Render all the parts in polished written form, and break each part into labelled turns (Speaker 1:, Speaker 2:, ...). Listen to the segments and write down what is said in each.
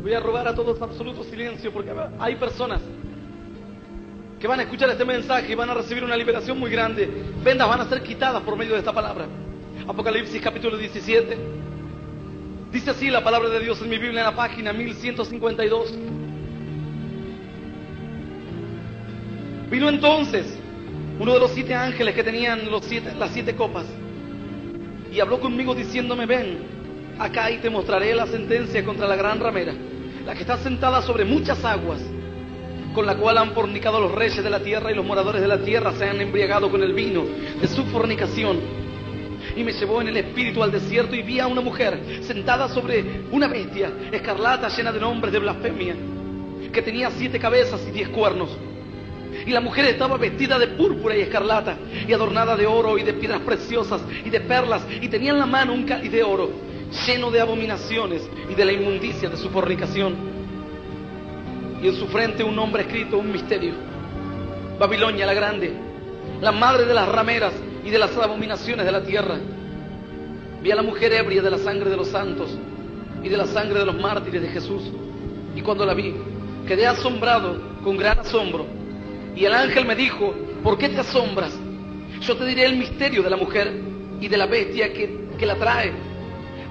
Speaker 1: Voy a rogar a todos absoluto silencio, porque hay personas que van a escuchar este mensaje y van a recibir una liberación muy grande. Vendas van a ser quitadas por medio de esta palabra. Apocalipsis capítulo 17. Dice así la palabra de Dios en mi Biblia, en la página 1152. Vino entonces uno de los 7 ángeles que tenían las 7 copas y habló conmigo diciéndome: ven acá y te mostraré la sentencia contra la gran ramera, la que está sentada sobre muchas aguas, con la cual han fornicado los reyes de la tierra, y los moradores de la tierra se han embriagado con el vino de su fornicación. Y me llevó en el espíritu al desierto, y vi a una mujer sentada sobre una bestia escarlata llena de nombres de blasfemia, que tenía 7 cabezas y 10 cuernos. Y la mujer estaba vestida de púrpura y escarlata, y adornada de oro y de piedras preciosas y de perlas, y tenía en la mano un cáliz de oro lleno de abominaciones y de la inmundicia de su fornicación. Y en su frente un nombre escrito, un misterio: Babilonia la grande, la madre de las rameras y de las abominaciones de la tierra. Vi a la mujer ebria de la sangre de los santos y de la sangre de los mártires de Jesús. Y cuando la vi, quedé asombrado con gran asombro. Y el ángel me dijo: ¿por qué te asombras? Yo te diré el misterio de la mujer y de la bestia que la trae,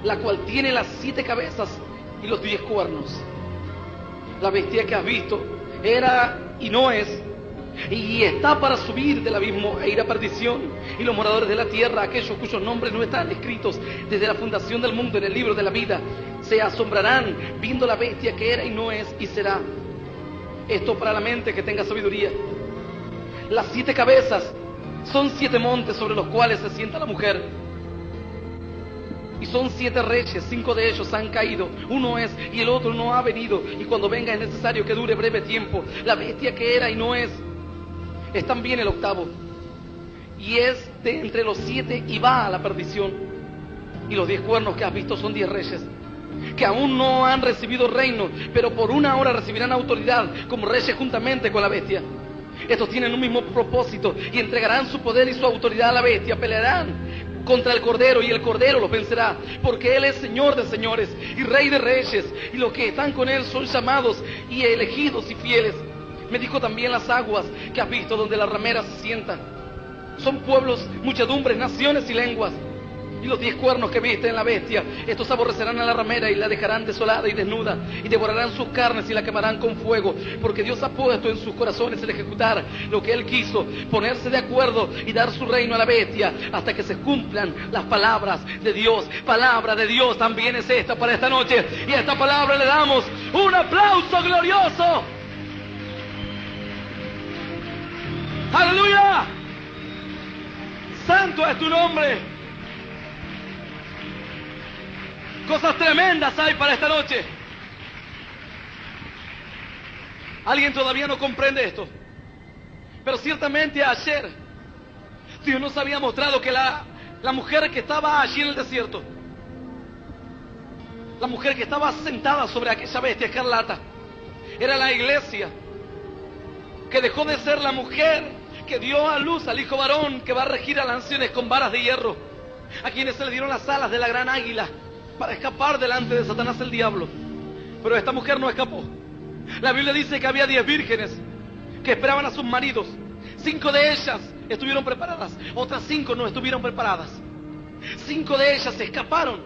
Speaker 1: la cual tiene las 7 cabezas y los 10 cuernos. La bestia que has visto era y no es, y está para subir del abismo e ir a perdición. Y los moradores de la tierra, aquellos cuyos nombres no están escritos desde la fundación del mundo en el libro de la vida, se asombrarán viendo la bestia que era y no es y será. Esto para la mente que tenga sabiduría. Las 7 cabezas son 7 montes sobre los cuales se sienta la mujer. Y son 7 reyes, 5 de ellos han caído, uno es y el otro no ha venido, y cuando venga es necesario que dure breve tiempo. La bestia que era y no es también el 8º, y es de entre los 7 y va a la perdición. Y los 10 cuernos que has visto son 10 reyes, que aún no han recibido reino, pero por una hora recibirán autoridad como reyes juntamente con la bestia. Estos tienen un mismo propósito y entregarán su poder y su autoridad a la bestia. Pelearán contra el Cordero y el Cordero los vencerá, porque Él es Señor de señores y Rey de reyes, y los que están con Él son llamados y elegidos y fieles. Me dijo también: las aguas que has visto donde la ramera se sienta son pueblos, muchedumbres, naciones y lenguas. Y los 10 cuernos que viste en la bestia, estos aborrecerán a la ramera y la dejarán desolada y desnuda, y devorarán sus carnes y la quemarán con fuego, porque Dios ha puesto en sus corazones el ejecutar lo que Él quiso, ponerse de acuerdo y dar su reino a la bestia, hasta que se cumplan las palabras de Dios. Palabra de Dios también es esta para esta noche, y a esta palabra le damos un aplauso glorioso. ¡Aleluya! Santo es tu nombre. Cosas tremendas hay para esta noche. Alguien todavía no comprende esto, pero ciertamente ayer Dios nos había mostrado que la mujer que estaba allí en el desierto, la mujer que estaba sentada sobre aquella bestia escarlata, era la iglesia, que dejó de ser la mujer que dio a luz al hijo varón, que va a regir a las naciones con varas de hierro, a quienes se le dieron las alas de la gran águila para escapar delante de Satanás el diablo. Pero esta mujer no escapó. La Biblia dice que había 10 vírgenes que esperaban a sus maridos. 5 de ellas estuvieron preparadas, otras 5 no estuvieron preparadas. 5 de ellas escaparon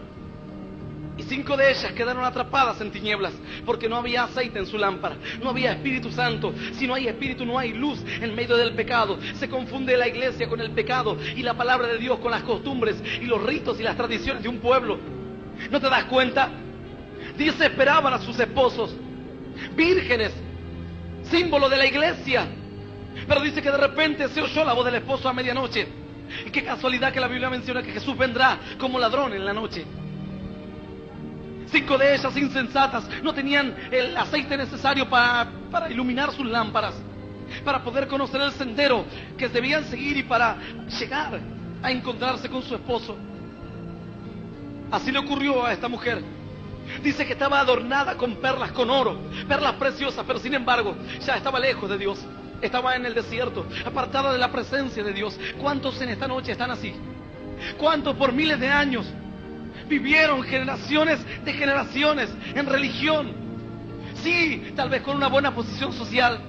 Speaker 1: y 5 de ellas quedaron atrapadas en tinieblas, porque no había aceite en su lámpara, no había Espíritu Santo. Si no hay Espíritu, no hay luz en medio del pecado. Se confunde la iglesia con el pecado y la palabra de Dios con las costumbres y los ritos y las tradiciones de un pueblo. ¿No te das cuenta? Dice, esperaban a sus esposos, vírgenes, símbolo de la iglesia. Pero dice que de repente se oyó la voz del esposo a medianoche. Y qué casualidad que la Biblia menciona que Jesús vendrá como ladrón en la noche. 5 de ellas insensatas no tenían el aceite necesario para iluminar sus lámparas, para poder conocer el sendero que debían seguir y para llegar a encontrarse con su esposo. Así le ocurrió a esta mujer. Dice que estaba adornada con perlas, con oro, perlas preciosas, pero sin embargo ya estaba lejos de Dios. Estaba en el desierto, apartada de la presencia de Dios. ¿Cuántos en esta noche están así? ¿Cuántos por miles de años vivieron generaciones de generaciones en religión, Sí, tal vez con una buena posición social,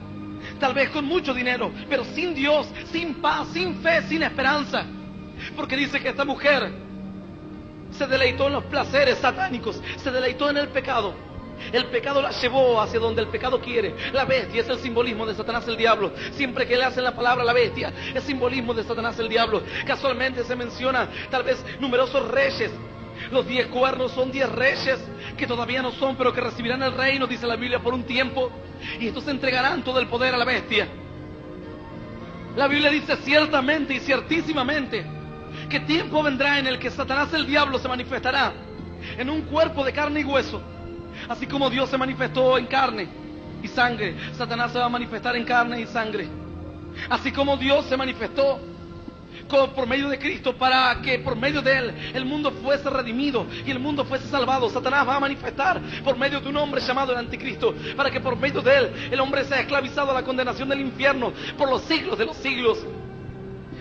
Speaker 1: tal vez con mucho dinero, pero sin Dios, sin paz, sin fe, sin esperanza. Porque dice que esta mujer se deleitó en los placeres satánicos, se deleitó en el pecado. El pecado la llevó hacia donde el pecado quiere. La bestia es el simbolismo de Satanás el diablo. Siempre que le hacen la palabra la bestia, es simbolismo de Satanás el diablo. Casualmente se menciona tal vez numerosos reyes. Los 10 cuernos son 10 reyes que todavía no son, pero que recibirán el reino, dice la Biblia, por un tiempo. Y estos entregarán todo el poder a la bestia. La Biblia dice ciertamente y ciertísimamente que tiempo vendrá en el que Satanás el diablo se manifestará en un cuerpo de carne y hueso. Así como Dios se manifestó en carne y sangre, Satanás se va a manifestar en carne y sangre. Así como Dios se manifestó por medio de Cristo para que por medio de Él el mundo fuese redimido y el mundo fuese salvado, Satanás va a manifestar por medio de un hombre llamado el Anticristo, para que por medio de Él el hombre sea esclavizado a la condenación del infierno por los siglos de los siglos.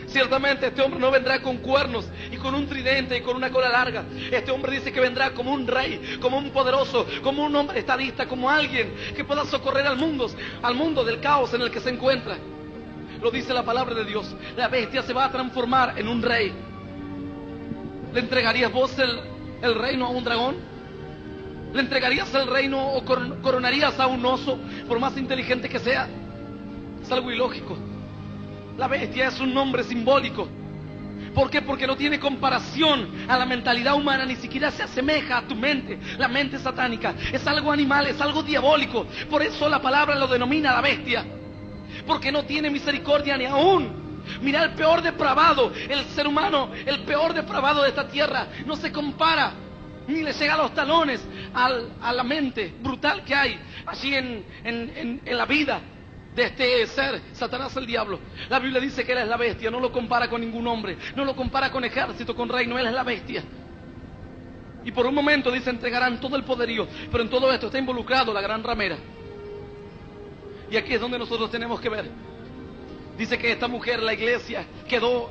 Speaker 1: Ciertamente este hombre no vendrá con cuernos y con un tridente y con una cola larga. Este hombre dice que vendrá como un rey, como un poderoso, como un hombre estadista, como alguien que pueda socorrer al mundo del caos en el que se encuentra. Lo dice la palabra de Dios. La bestia se va a transformar en un rey. ¿Le entregarías vos el reino a un dragón? ¿Le entregarías el reino o coronarías a un oso, por más inteligente que sea? Es algo ilógico. La bestia es un nombre simbólico. ¿Por qué? Porque no tiene comparación a la mentalidad humana, ni siquiera se asemeja a tu mente, la mente satánica. Es algo animal, es algo diabólico. Por eso la palabra lo denomina la bestia. Porque no tiene misericordia ni aún. Mira, el peor depravado, el ser humano, el peor depravado de esta tierra, no se compara, ni le llega a los talones a la mente brutal que hay allí en la vida de este ser, Satanás el diablo. La Biblia dice que Él es la bestia, no lo compara con ningún hombre, no lo compara con ejército, con reino, Él es la bestia. Y por un momento dice, entregarán todo el poderío, pero en todo esto está involucrado la gran ramera. Y aquí es donde nosotros tenemos que ver. Dice que esta mujer, la iglesia, quedó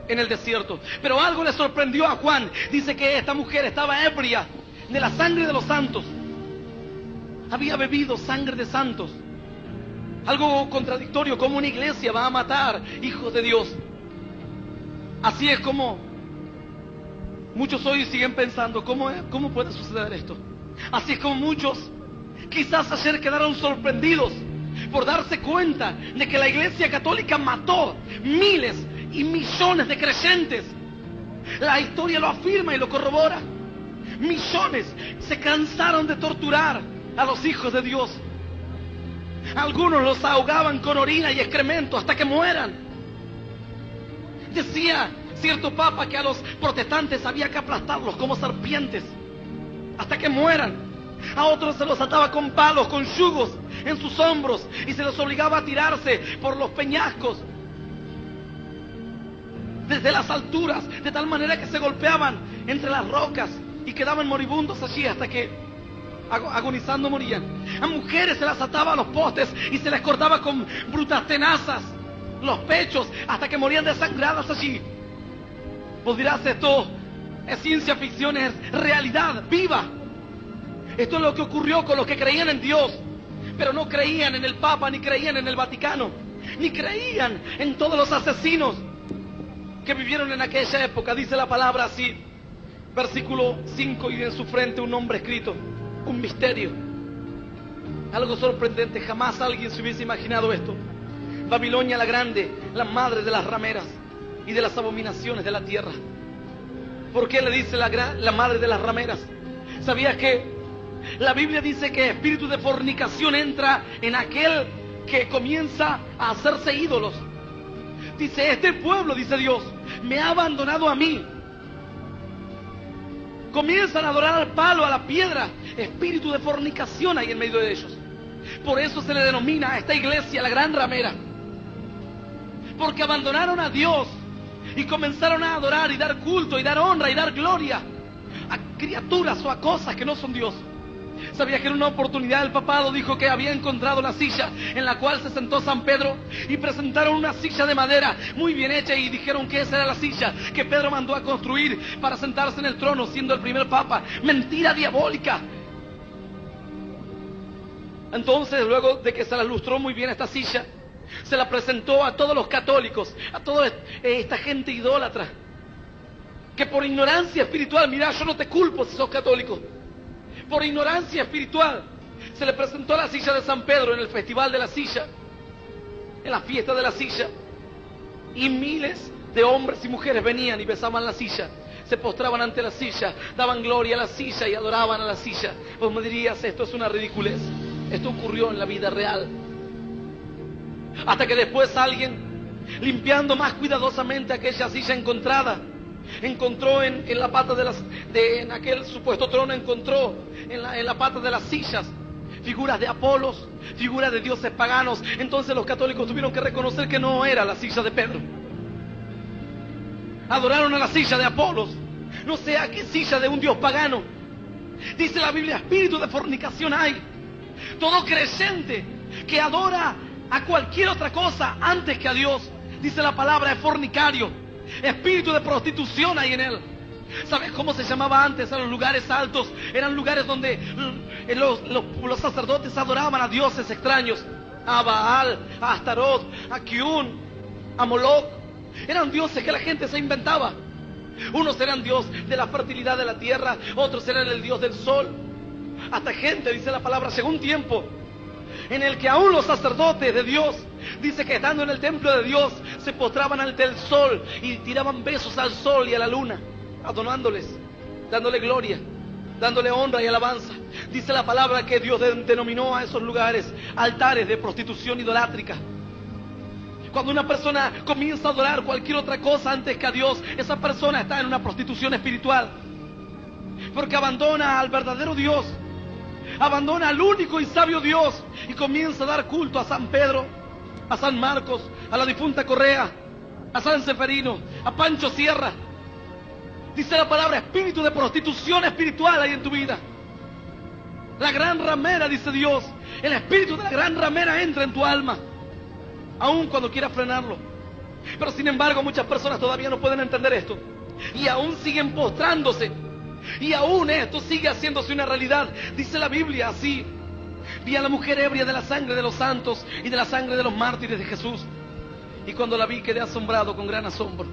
Speaker 1: en el desierto, pero algo le sorprendió a Juan. Dice que esta mujer estaba ebria de la sangre de los santos, había bebido sangre de santos. Algo contradictorio, como una iglesia va a matar hijos de Dios. Así es como muchos hoy siguen pensando, ¿cómo puede suceder esto? Así es como muchos quizás ayer quedaron sorprendidos por darse cuenta de que la iglesia católica mató miles y millones de creyentes. La historia lo afirma y lo corrobora. Millones se cansaron de torturar a los hijos de Dios. Algunos los ahogaban con orina y excremento hasta que mueran. Decía cierto papa que a los protestantes había que aplastarlos como serpientes hasta que mueran. A otros se los ataba con palos, con yugos en sus hombros y se los obligaba a tirarse por los peñascos desde las alturas, de tal manera que se golpeaban entre las rocas y quedaban moribundos allí hasta que agonizando morían. A mujeres se las ataba a los postes y se les cortaba con brutas tenazas los pechos hasta que morían desangradas allí. Vos dirás, esto es ciencia ficción, es realidad viva. Esto es lo que ocurrió con los que creían en Dios, pero no creían en el Papa, ni creían en el Vaticano, ni creían en todos los asesinos que vivieron en aquella época. Dice la palabra así, versículo 5, y en su frente un nombre escrito, un misterio. Algo sorprendente, jamás alguien se hubiese imaginado esto. Babilonia la grande, la madre de las rameras y de las abominaciones de la tierra. ¿Por qué le dice la madre de las rameras? ¿Sabías que la Biblia dice que espíritu de fornicación entra en aquel que comienza a hacerse ídolos? Dice, este pueblo, dice Dios, me ha abandonado a mí. Comienzan a adorar al palo, a la piedra. Espíritu de fornicación hay en medio de ellos. Por eso se le denomina a esta iglesia la gran ramera. Porque abandonaron a Dios y comenzaron a adorar y dar culto y dar honra y dar gloria a criaturas o a cosas que no son Dios. ¿Sabías que en una oportunidad el papado dijo que había encontrado la silla en la cual se sentó San Pedro? Y presentaron una silla de madera muy bien hecha y dijeron que esa era la silla que Pedro mandó a construir para sentarse en el trono siendo el primer papa. Mentira diabólica. Entonces, luego de que se la lustró muy bien esta silla, se la presentó a todos los católicos, a toda esta gente idólatra, que por ignorancia espiritual, mira, yo no te culpo si sos católico, por ignorancia espiritual, se le presentó la silla de San Pedro en el festival de la silla, en la fiesta de la silla, y miles de hombres y mujeres venían y besaban la silla, se postraban ante la silla, daban gloria a la silla y adoraban a la silla. Vos me dirías, esto es una ridiculez. Esto ocurrió en la vida real. Hasta que después alguien, limpiando más cuidadosamente aquella silla encontrada, encontró en la pata en aquel supuesto trono, encontró en la pata de las sillas figuras de Apolos, figuras de dioses paganos. Entonces los católicos tuvieron que reconocer que no era la silla de Pedro. Adoraron a la silla de Apolos, no sé a qué silla de un dios pagano. Dice la Biblia, espíritu de fornicación hay. Todo creyente que adora a cualquier otra cosa antes que a Dios, dice la palabra, es fornicario. Espíritu de prostitución hay en él. ¿Sabes cómo se llamaba antes a los lugares altos? Eran lugares donde los sacerdotes adoraban a dioses extraños. A Baal, a Astarot, a Kiun, a Moloch. Eran dioses que la gente se inventaba. Unos eran dios de la fertilidad de la tierra, otros eran el dios del sol. Hasta gente, dice la palabra, llegó un tiempo en el que aún los sacerdotes de Dios, dice que estando en el templo de Dios, se postraban ante el sol y tiraban besos al sol y a la luna, adorándoles, dándole gloria, dándole honra y alabanza. Dice la palabra que Dios denominó a esos lugares altares de prostitución idolátrica. Cuando una persona comienza a adorar cualquier otra cosa antes que a Dios, esa persona está en una prostitución espiritual, porque abandona al verdadero Dios, abandona al único y sabio Dios, y comienza a dar culto a San Pedro, a San Marcos, a la difunta Correa, a San Seferino, a Pancho Sierra. Dice la palabra, espíritu de prostitución espiritual hay en tu vida. La gran ramera, dice Dios, el espíritu de la gran ramera entra en tu alma, aun cuando quieras frenarlo. Pero sin embargo muchas personas todavía no pueden entender esto, y aún siguen postrándose, y aún esto sigue haciéndose una realidad. Dice la Biblia así: vi a la mujer ebria de la sangre de los santos y de la sangre de los mártires de Jesús, y cuando la vi quedé asombrado con gran asombro.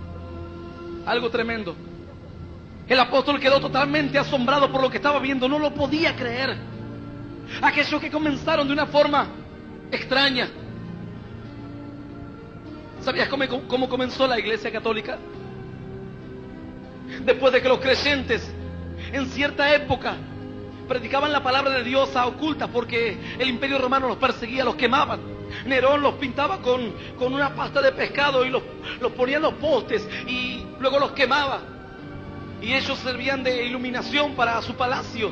Speaker 1: Algo tremendo. El apóstol quedó totalmente asombrado por lo que estaba viendo, no lo podía creer. Aquellos que comenzaron de una forma extraña. ¿Sabías cómo comenzó la Iglesia Católica? Después de que los creyentes en cierta época predicaban la palabra de Dios a ocultas, porque el Imperio Romano los perseguía, los quemaban. Nerón los pintaba con una pasta de pescado y los ponía en los postes y luego los quemaba. Y ellos servían de iluminación para su palacio.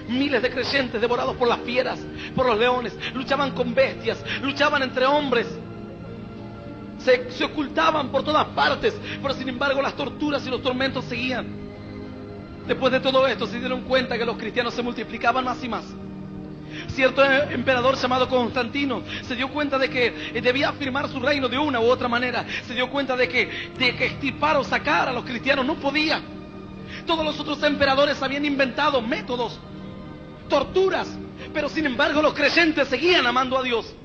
Speaker 1: Miles de creyentes devorados por las fieras, por los leones, luchaban con bestias, luchaban entre hombres. Se ocultaban por todas partes, pero sin embargo las torturas y los tormentos seguían. Después de todo esto se dieron cuenta que los cristianos se multiplicaban más y más. Cierto emperador llamado Constantino se dio cuenta de que debía afirmar su reino de una u otra manera. Se dio cuenta de que extirpar o sacar a los cristianos no podía. Todos los otros emperadores habían inventado métodos, torturas, pero sin embargo los creyentes seguían amando a Dios.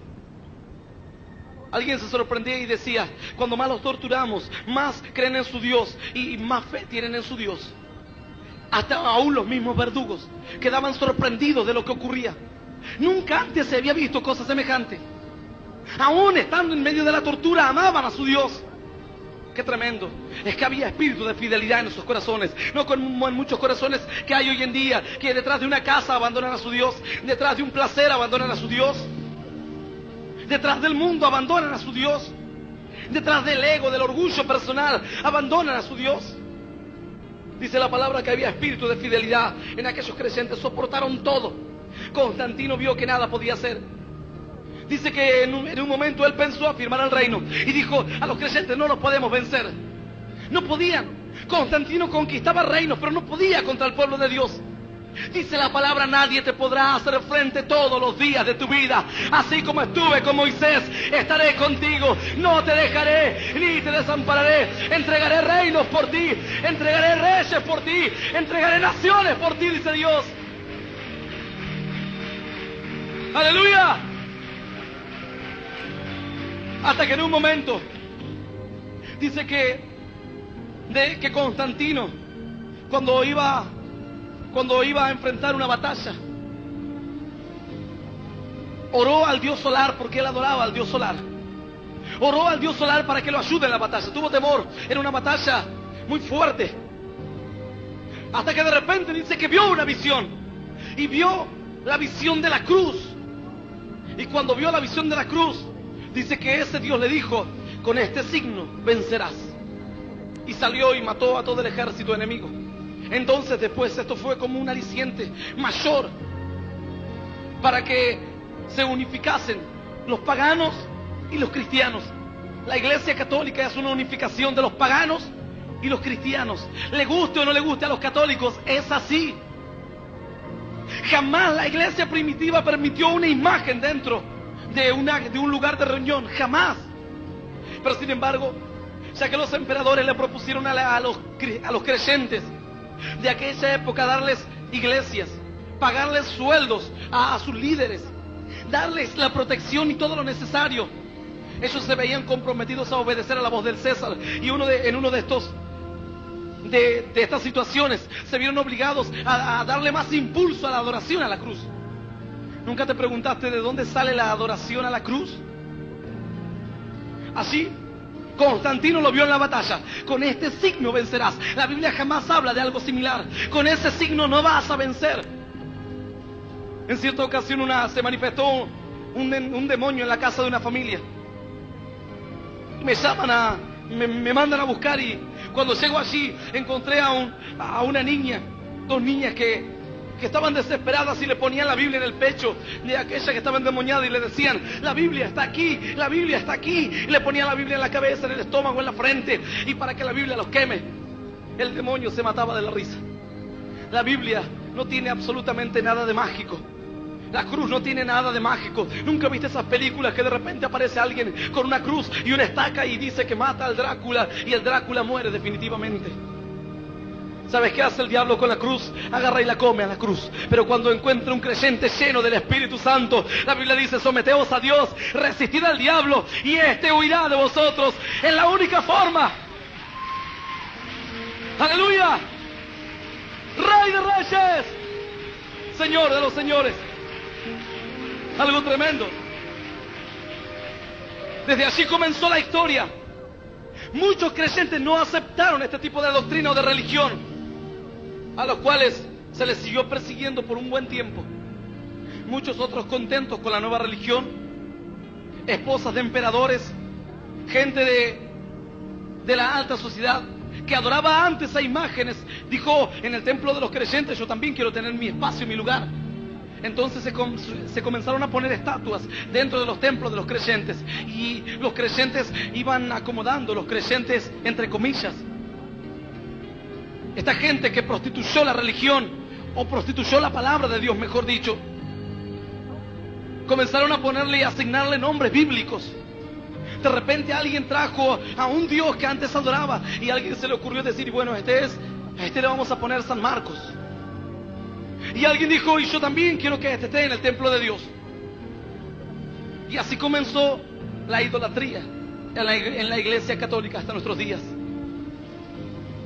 Speaker 1: Alguien se sorprendía y decía: cuando más los torturamos, más creen en su Dios y más fe tienen en su Dios. Hasta aún los mismos verdugos quedaban sorprendidos de lo que ocurría. Nunca antes se había visto cosa semejante. Aún estando en medio de la tortura, amaban a su Dios. ¡Qué tremendo! Es que había espíritu de fidelidad en esos corazones, no como en muchos corazones que hay hoy en día, que detrás de una casa abandonan a su Dios, detrás de un placer abandonan a su Dios, detrás del mundo abandonan a su Dios, detrás del ego, del orgullo personal, abandonan a su Dios. Dice la palabra que había espíritu de fidelidad en aquellos creyentes, soportaron todo. Constantino vio que nada podía hacer. Dice que en un momento él pensó afirmar el reino y dijo: a los creyentes no los podemos vencer. No podían. Constantino conquistaba reinos, pero no podía contra el pueblo de Dios. Dice la palabra: nadie te podrá hacer frente todos los días de tu vida. Así como estuve con Moisés, estaré contigo. No te dejaré ni te desampararé. Entregaré reinos por ti, entregaré reyes por ti, entregaré naciones por ti, dice Dios. Aleluya. Hasta que en un momento dice que Constantino, cuando iba a enfrentar una batalla, oró al dios solar, porque él adoraba al dios solar. Oró al dios solar para que lo ayude en la batalla. Tuvo temor, era una batalla muy fuerte. Hasta que de repente dice que vio una visión. Y vio la visión de la cruz. Y cuando vio la visión de la cruz, dice que ese Dios le dijo: con este signo vencerás. Y salió y mató a todo el ejército enemigo. Entonces después esto fue como un aliciente mayor para que se unificasen los paganos y los cristianos. La Iglesia Católica es una unificación de los paganos y los cristianos. Le guste o no le guste a los católicos, es así. Jamás la iglesia primitiva permitió una imagen dentro de un lugar de reunión, jamás. Pero sin embargo, ya que los emperadores le propusieron a los creyentes de aquella época darles iglesias, pagarles sueldos a sus líderes, darles la protección y todo lo necesario, ellos se veían comprometidos a obedecer a la voz del César. Y en uno de estas situaciones se vieron obligados a darle más impulso a la adoración a la cruz. ¿Nunca te preguntaste de dónde sale la adoración a la cruz? Así Constantino lo vio en la batalla. Con este signo vencerás. La Biblia jamás habla de algo similar. Con ese signo no vas a vencer. En cierta ocasión se manifestó un demonio en la casa de una familia. Me llaman me mandan a buscar, y cuando llego allí encontré a una niña, dos niñas que estaban desesperadas y le ponían la Biblia en el pecho de aquella que estaba endemoniada y le decían: la Biblia está aquí, la Biblia está aquí. Y le ponían la Biblia en la cabeza, en el estómago, en la frente, y para que la Biblia los queme. El demonio se mataba de la risa. La Biblia no tiene absolutamente nada de mágico. La cruz no tiene nada de mágico. ¿Nunca viste esas películas que de repente aparece alguien con una cruz y una estaca y dice que mata al Drácula y el Drácula muere definitivamente? ¿Sabes qué hace el diablo con la cruz? Agarra y la come a la cruz. Pero cuando encuentra un creyente lleno del Espíritu Santo, la Biblia dice: someteos a Dios, resistid al diablo y éste huirá de vosotros. Es la única forma. ¡Aleluya! ¡Rey de reyes! Señor de los señores. Algo tremendo. Desde allí comenzó la historia. Muchos creyentes no aceptaron este tipo de doctrina o de religión, a los cuales se les siguió persiguiendo por un buen tiempo. Muchos otros contentos con la nueva religión, esposas de emperadores, gente de la alta sociedad que adoraba antes a imágenes, dijo: en el templo de los creyentes yo también quiero tener mi espacio, mi lugar. Entonces se comenzaron a poner estatuas dentro de los templos de los creyentes, y los creyentes iban acomodando, los creyentes entre comillas. Esta gente que prostituyó la religión, o prostituyó la palabra de Dios, mejor dicho, comenzaron a ponerle y asignarle nombres bíblicos. De repente alguien trajo a un Dios que antes adoraba, y a alguien se le ocurrió decir: bueno, a este le vamos a poner San Marcos. Y alguien dijo: y yo también quiero que este esté en el templo de Dios. Y así comenzó la idolatría en la iglesia católica hasta nuestros días.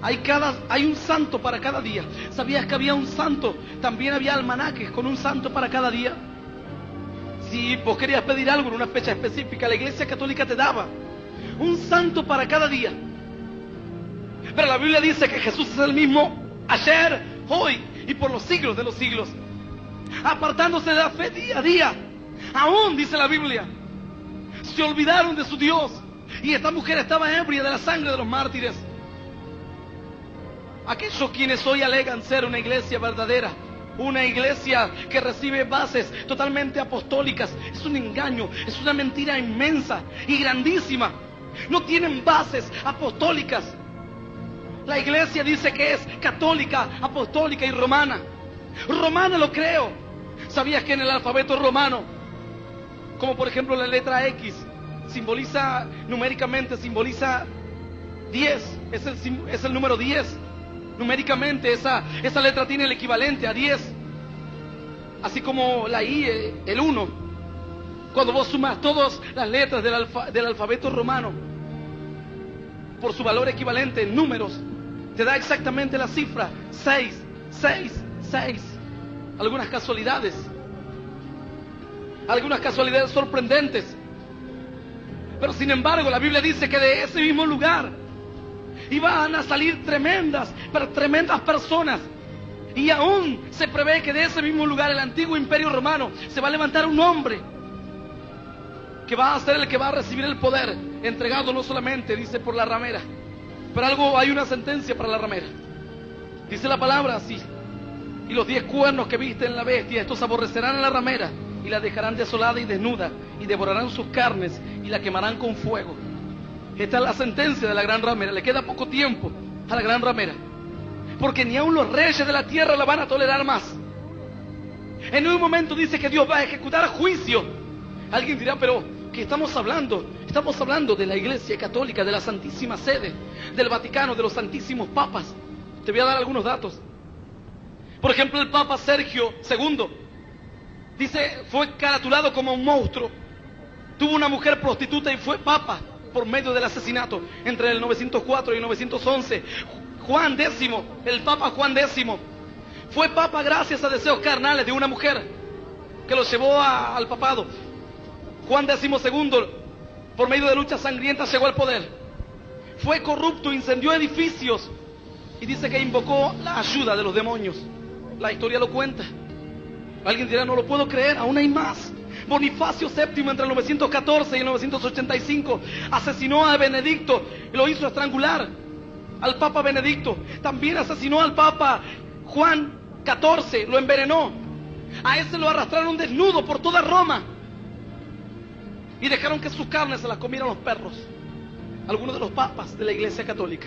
Speaker 1: Hay un santo para cada día. ¿Sabías que había un santo? También había almanaques con un santo para cada día. Si vos querías pedir algo en una fecha específica, la iglesia católica te daba un santo para cada día. Pero la Biblia dice que Jesús es el mismo ayer, hoy y por los siglos de los siglos, apartándose de la fe día a día. Aún, dice la Biblia, se olvidaron de su Dios, y esta mujer estaba ebria de la sangre de los mártires. Aquellos quienes hoy alegan ser una iglesia verdadera, una iglesia que recibe bases totalmente apostólicas, es un engaño, es una mentira inmensa y grandísima. No tienen bases apostólicas. La iglesia dice que es católica, apostólica y romana. Romana lo creo. ¿Sabías que en el alfabeto romano, como por ejemplo la letra X, numéricamente simboliza 10, es el número 10? Numéricamente esa letra tiene el equivalente a 10. así como la I, el 1. Cuando vos sumas todas las letras del alfabeto romano por su valor equivalente en números, te da exactamente la cifra 6, 6, 6. Algunas casualidades sorprendentes. Pero sin embargo, la Biblia dice que de ese mismo lugar iban a salir tremendas personas. Y aún se prevé que de ese mismo lugar, el antiguo imperio romano, se va a levantar un hombre que va a ser el que va a recibir el poder, entregado no solamente, dice, por la ramera, pero hay una sentencia para la ramera. Dice la palabra así: y los 10 cuernos que viste en la bestia, estos aborrecerán a la ramera, y la dejarán desolada y desnuda, y devorarán sus carnes, y la quemarán con fuego. Esta es la sentencia de la gran ramera. Le queda poco tiempo a la gran ramera, porque ni aun los reyes de la tierra la van a tolerar más. En un momento dice que Dios va a ejecutar juicio. Alguien dirá, pero ¿qué estamos hablando? Estamos hablando de la Iglesia Católica, de la Santísima Sede, del Vaticano, de los santísimos papas. Te voy a dar algunos datos. Por ejemplo, el Papa Sergio II, dice, fue caratulado como un monstruo. Tuvo una mujer prostituta y fue papa por medio del asesinato entre el 904 y el 911. Juan X, el Papa Juan X, fue papa gracias a deseos carnales de una mujer que lo llevó al papado. Juan XII, por medio de luchas sangrientas, llegó al poder. Fue corrupto, incendió edificios y dice que invocó la ayuda de los demonios. La historia lo cuenta. Alguien dirá, no lo puedo creer, aún hay más. Bonifacio VII, entre el 914 y el 985, asesinó a Benedicto y lo hizo estrangular. Al Papa Benedicto. También asesinó al Papa Juan XIV, lo envenenó. A ese lo arrastraron desnudo por toda Roma y dejaron que sus carnes se las comieran los perros. Algunos de los papas de la Iglesia Católica.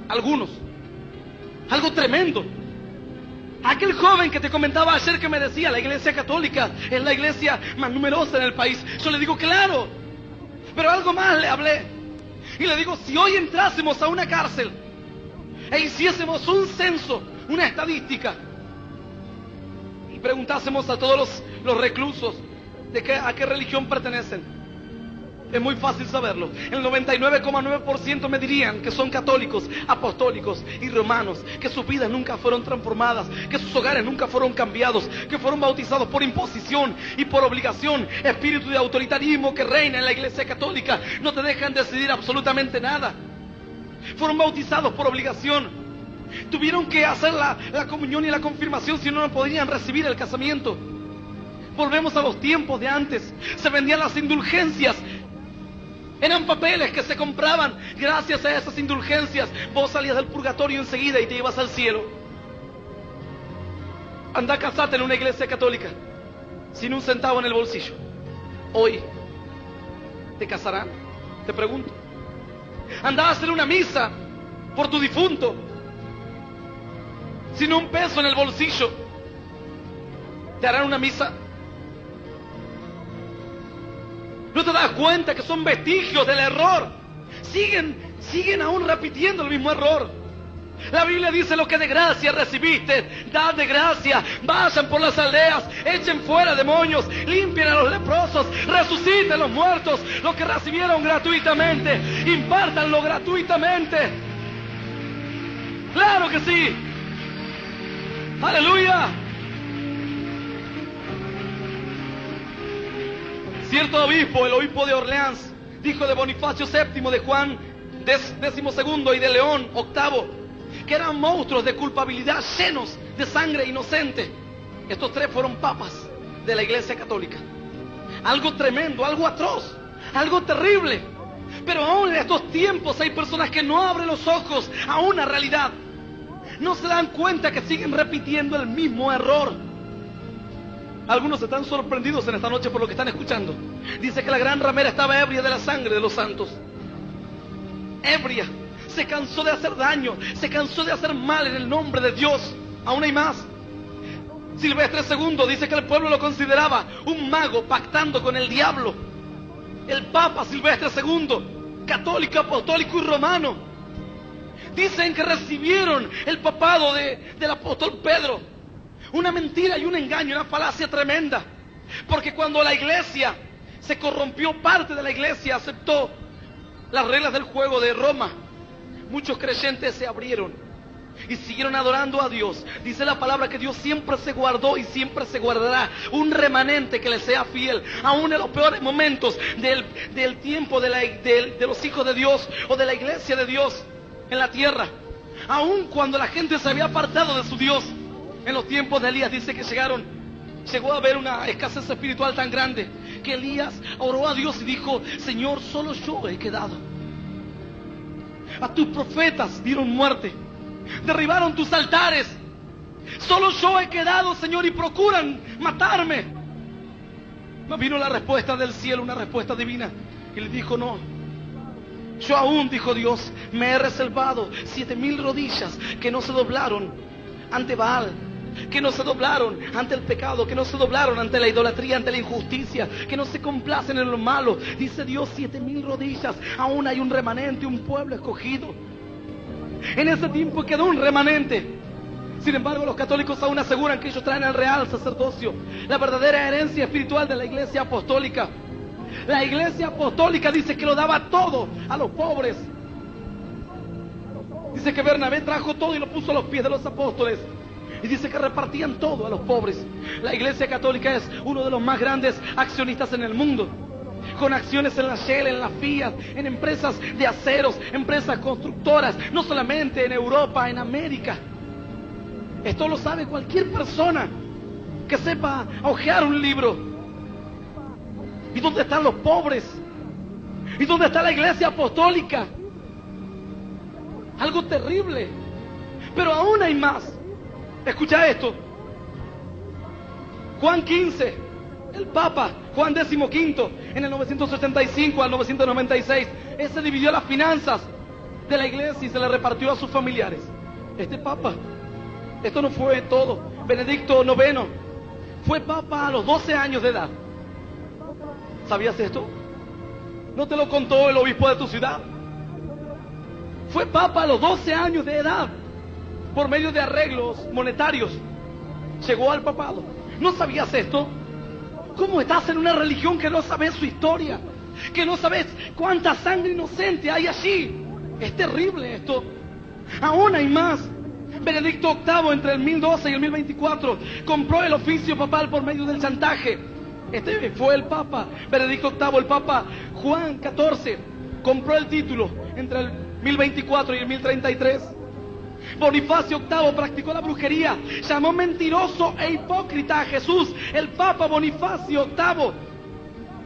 Speaker 1: Algunos. Algo tremendo. Aquel joven que te comentaba ayer que me decía, la Iglesia Católica es la iglesia más numerosa en el país. Yo le digo, claro, pero algo más le hablé. Y le digo, si hoy entrásemos a una cárcel e hiciésemos un censo, una estadística, y preguntásemos a todos los reclusos a qué religión pertenecen, es muy fácil saberlo. El 99,9% me dirían que son católicos, apostólicos y romanos, que sus vidas nunca fueron transformadas, que sus hogares nunca fueron cambiados, que fueron bautizados por imposición y por obligación. Espíritu de autoritarismo que reina en la Iglesia Católica, no te dejan decidir absolutamente nada. Fueron bautizados por obligación. Tuvieron que hacer la comunión y la confirmación, si no, no podían recibir el casamiento. Volvemos a los tiempos de antes. Se vendían las indulgencias. Eran papeles que se compraban. Gracias a esas indulgencias vos salías del purgatorio enseguida y te ibas al cielo. Anda a casarte en una iglesia católica sin un centavo en el bolsillo. Hoy te casarán, te pregunto. Anda a hacer una misa por tu difunto sin un peso en el bolsillo. ¿Te harán una misa? ¿No te das cuenta que son vestigios del error? Siguen aún repitiendo el mismo error. La Biblia dice, lo que de gracia recibiste, dad de gracia. Vayan por las aldeas, echen fuera demonios, limpien a los leprosos, resuciten a los muertos. Lo que recibieron gratuitamente, impártanlo gratuitamente. ¡Claro que sí! ¡Aleluya! Cierto obispo, el obispo de Orleans, dijo de Bonifacio VII, de Juan XII y de León VIII, que eran monstruos de culpabilidad llenos de sangre inocente. Estos tres fueron papas de la Iglesia Católica. Algo tremendo, algo atroz, algo terrible. Pero aún en estos tiempos hay personas que no abren los ojos a una realidad. No se dan cuenta que siguen repitiendo el mismo error. Algunos están sorprendidos en esta noche por lo que están escuchando. Dice que la gran ramera estaba ebria de la sangre de los santos. Ebria. Se cansó de hacer daño, se cansó de hacer mal en el nombre de Dios. Aún hay más. Silvestre II dice que el pueblo lo consideraba un mago pactando con el diablo. El Papa Silvestre II, católico, apostólico y romano, dicen que recibieron el papado del apóstol Pedro. Una mentira y un engaño, una falacia tremenda. Porque cuando la iglesia se corrompió, parte de la iglesia aceptó las reglas del juego de Roma, muchos creyentes se abrieron y siguieron adorando a Dios. Dice la palabra que Dios siempre se guardó y siempre se guardará un remanente que le sea fiel, aún en los peores momentos del tiempo de los hijos de Dios o de la iglesia de Dios en la tierra. Aún cuando la gente se había apartado de su Dios, en los tiempos de Elías dice que llegó a haber una escasez espiritual tan grande que Elías oró a Dios y dijo: Señor, solo yo he quedado. A tus profetas dieron muerte, derribaron tus altares. Solo yo he quedado, Señor, y procuran matarme. Mas vino la respuesta del cielo, una respuesta divina, y le dijo: no, yo aún, dijo Dios, me he reservado 7,000 rodillas que no se doblaron ante Baal, que no se doblaron ante el pecado, que no se doblaron ante la idolatría, ante la injusticia, que no se complacen en lo malo. Dice Dios, 7,000 rodillas. Aún hay un remanente, un pueblo escogido. En ese tiempo quedó un remanente. Sin embargo, los católicos aún aseguran que ellos traen el real sacerdocio, la verdadera herencia espiritual de la iglesia apostólica. La iglesia apostólica dice que lo daba todo a los pobres. Dice que Bernabé trajo todo y lo puso a los pies de los apóstoles. Y dice que repartían todo a los pobres. La iglesia católica es uno de los más grandes accionistas en el mundo, con acciones en la Shell, en la Fiat, en empresas de aceros, empresas constructoras, no solamente en Europa, en América. Esto lo sabe cualquier persona que sepa hojear un libro. ¿Y dónde están los pobres? ¿Y dónde está la iglesia apostólica? Algo terrible. Pero aún hay más. Escucha esto. Juan 15, el Papa Juan XV, en el 985 al 996, ese dividió las finanzas de la iglesia y se le repartió a sus familiares. Este Papa, esto no fue todo. Benedicto IX fue Papa a los 12 años de edad. ¿Sabías esto? ¿No te lo contó el obispo de tu ciudad? Fue Papa a los 12 años de edad. Por medio de arreglos monetarios llegó al papado. ¿No sabías esto? ¿Cómo estás en una religión que no sabes su historia? Que no sabes cuánta sangre inocente hay allí. Es terrible esto. Aún hay más. Benedicto VIII, entre el 1012 y el 1024, compró el oficio papal por medio del chantaje. Este fue el Papa Benedicto VIII. El Papa Juan XIV compró el título entre el 1024 y el 1033. Bonifacio VIII practicó la brujería, llamó mentiroso e hipócrita a Jesús. El Papa Bonifacio VIII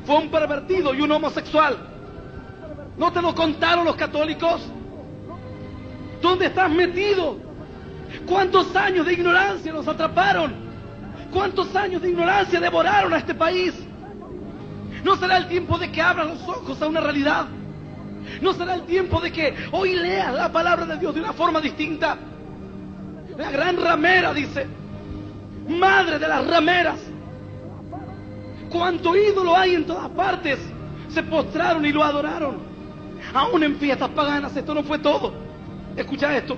Speaker 1: fue un pervertido y un homosexual. ¿No te lo contaron los católicos? ¿Dónde estás metido? ¿Cuántos años de ignorancia nos atraparon? ¿Cuántos años de ignorancia devoraron a este país? ¿No será el tiempo de que abran los ojos a una realidad? ¿No será el tiempo de que hoy leas la palabra de Dios de una forma distinta? La gran ramera dice, madre de las rameras. Cuánto ídolo hay en todas partes. Se postraron y lo adoraron. Aún en fiestas paganas. Esto no fue todo. Escucha esto.